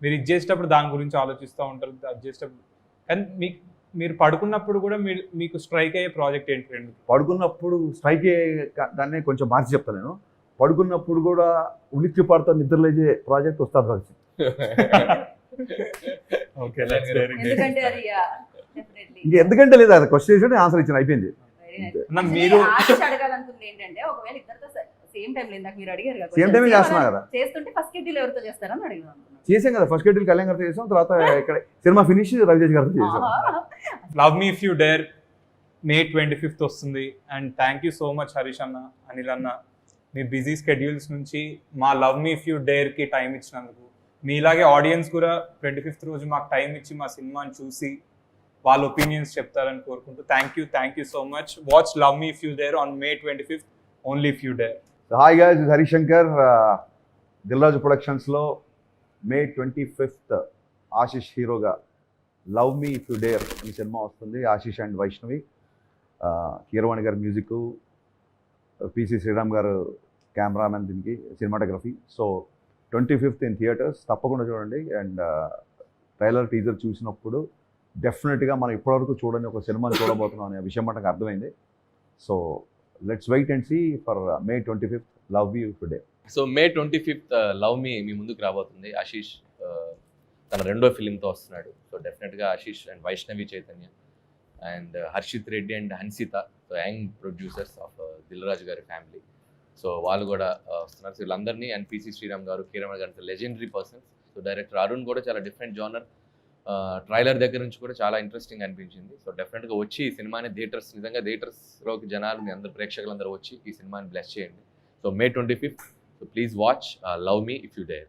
మీరు ఇది చేసేటప్పుడు దాని గురించి ఆలోచిస్తూ ఉంటారు, అది చేసేటప్పుడు. కానీ మీరు పడుకున్నప్పుడు కూడా మీకు స్ట్రైక్ అయ్యే ప్రాజెక్ట్ ఏంటి రెండు? పడుకున్నప్పుడు స్ట్రైక్ దాన్ని కొంచెం మార్చి చెప్తాను నేను. పడుకున్నప్పుడు కూడా ఉలిక్కి పడుతూ నిద్రలేచే ప్రాజెక్ట్ ఉస్తాద్ భగత్ సింగ్. ఓకే, ఎందుకంటే అది డెఫినెట్లీ ఇంక ఎందుకంటే లేదా అది క్వశ్చన్ చేసి ఆన్సర్ ఇచ్చిన అయిపోయింది. మీరు అడగాలనుకుంది ఏంటంటే ఒకవేళ ఇద్దరితో సేమ్ టైం లేదు, నాకు మీరు అడిగారు కదా సేమ్ టైమే చేస్తున్నా కదా. చేస్తుంటే ఫస్ట్ షెడ్యూల్ ఎవరితో చేస్తారని అడిగాను. చేసాం కదా, ఫస్ట్ షెడ్యూల్ కళ్యాణ్ గారితో చేసాం, తర్వాత ఇక్కడ సినిమా ఫినిష్ రవితేజ్ గారితో చేసాం. Love me if you dare May 25th వస్తుంది. And thank you so much Harish anna, Anil anna, మీ బిజీ స్కెడ్యూల్స్ నుంచి మా లవ్ మీ ఇఫ్ యూ డేర్కి టైం ఇచ్చినందుకు. మీలాగే ఆడియన్స్ కూడా 25th రోజు మాకు టైం ఇచ్చి మా సినిమాని చూసి వాళ్ళ ఒపీనియన్స్ చెప్తారని కోరుకుంటూ thank you so much. Watch love me if you dare on May 25th, only if you dare. Hi guys, ఇది హరిశంకర్. దిల్రాజు ప్రొడక్షన్స్లో May 25th ఆశిష్ హీరోగా love me if you dare అనే సినిమా వస్తుంది. ఆశిష్ అండ్ వైష్ణవి, కీరవాణి గారి మ్యూజిక్, పిసి శ్రీరామ్ గారు cameraman, దీనికి cinematography. So 25th in theatres, తప్పకుండా చూడండి. And trailer teaser చూసినప్పుడు డెఫినెట్గా మనం ఇప్పటివరకు చూడని ఒక సినిమాని చూడబోతున్నాం అనే విషయం మనకు అర్థమైంది. So let's wait and see for May 25th love me if you dare. So May 25th love me మీ ముందుకు రాబోతుంది. ఆశీష్ తన రెండో ఫిలింతో వస్తున్నాడు. సో డెఫినెట్గా Ashish and Vaishnavi Chaitanya and Harshith Reddy and Hansitha, so young producers of Dil Raju గారి ఫ్యామిలీ, సో వాళ్ళు కూడా వస్తున్నారు. సో వీళ్ళందరినీ, అండ్ పిసి శ్రీరామ్ గారు, కీరవాణి గారు, legendary persons. So director Arun కూడా చాలా డిఫరెంట్ జోనర్. ట్రైలర్ దగ్గర నుంచి కూడా చాలా ఇంట్రెస్టింగ్ అనిపించింది. సో డెఫినెట్గా వచ్చి ఈ సినిమాని నిజంగా థియేటర్స్లోకి జనాలు, మీ అందరు ప్రేక్షకులందరూ వచ్చి ఈ సినిమాని బ్లెస్ చేయండి. So May 25th, so please watch love me if you dare.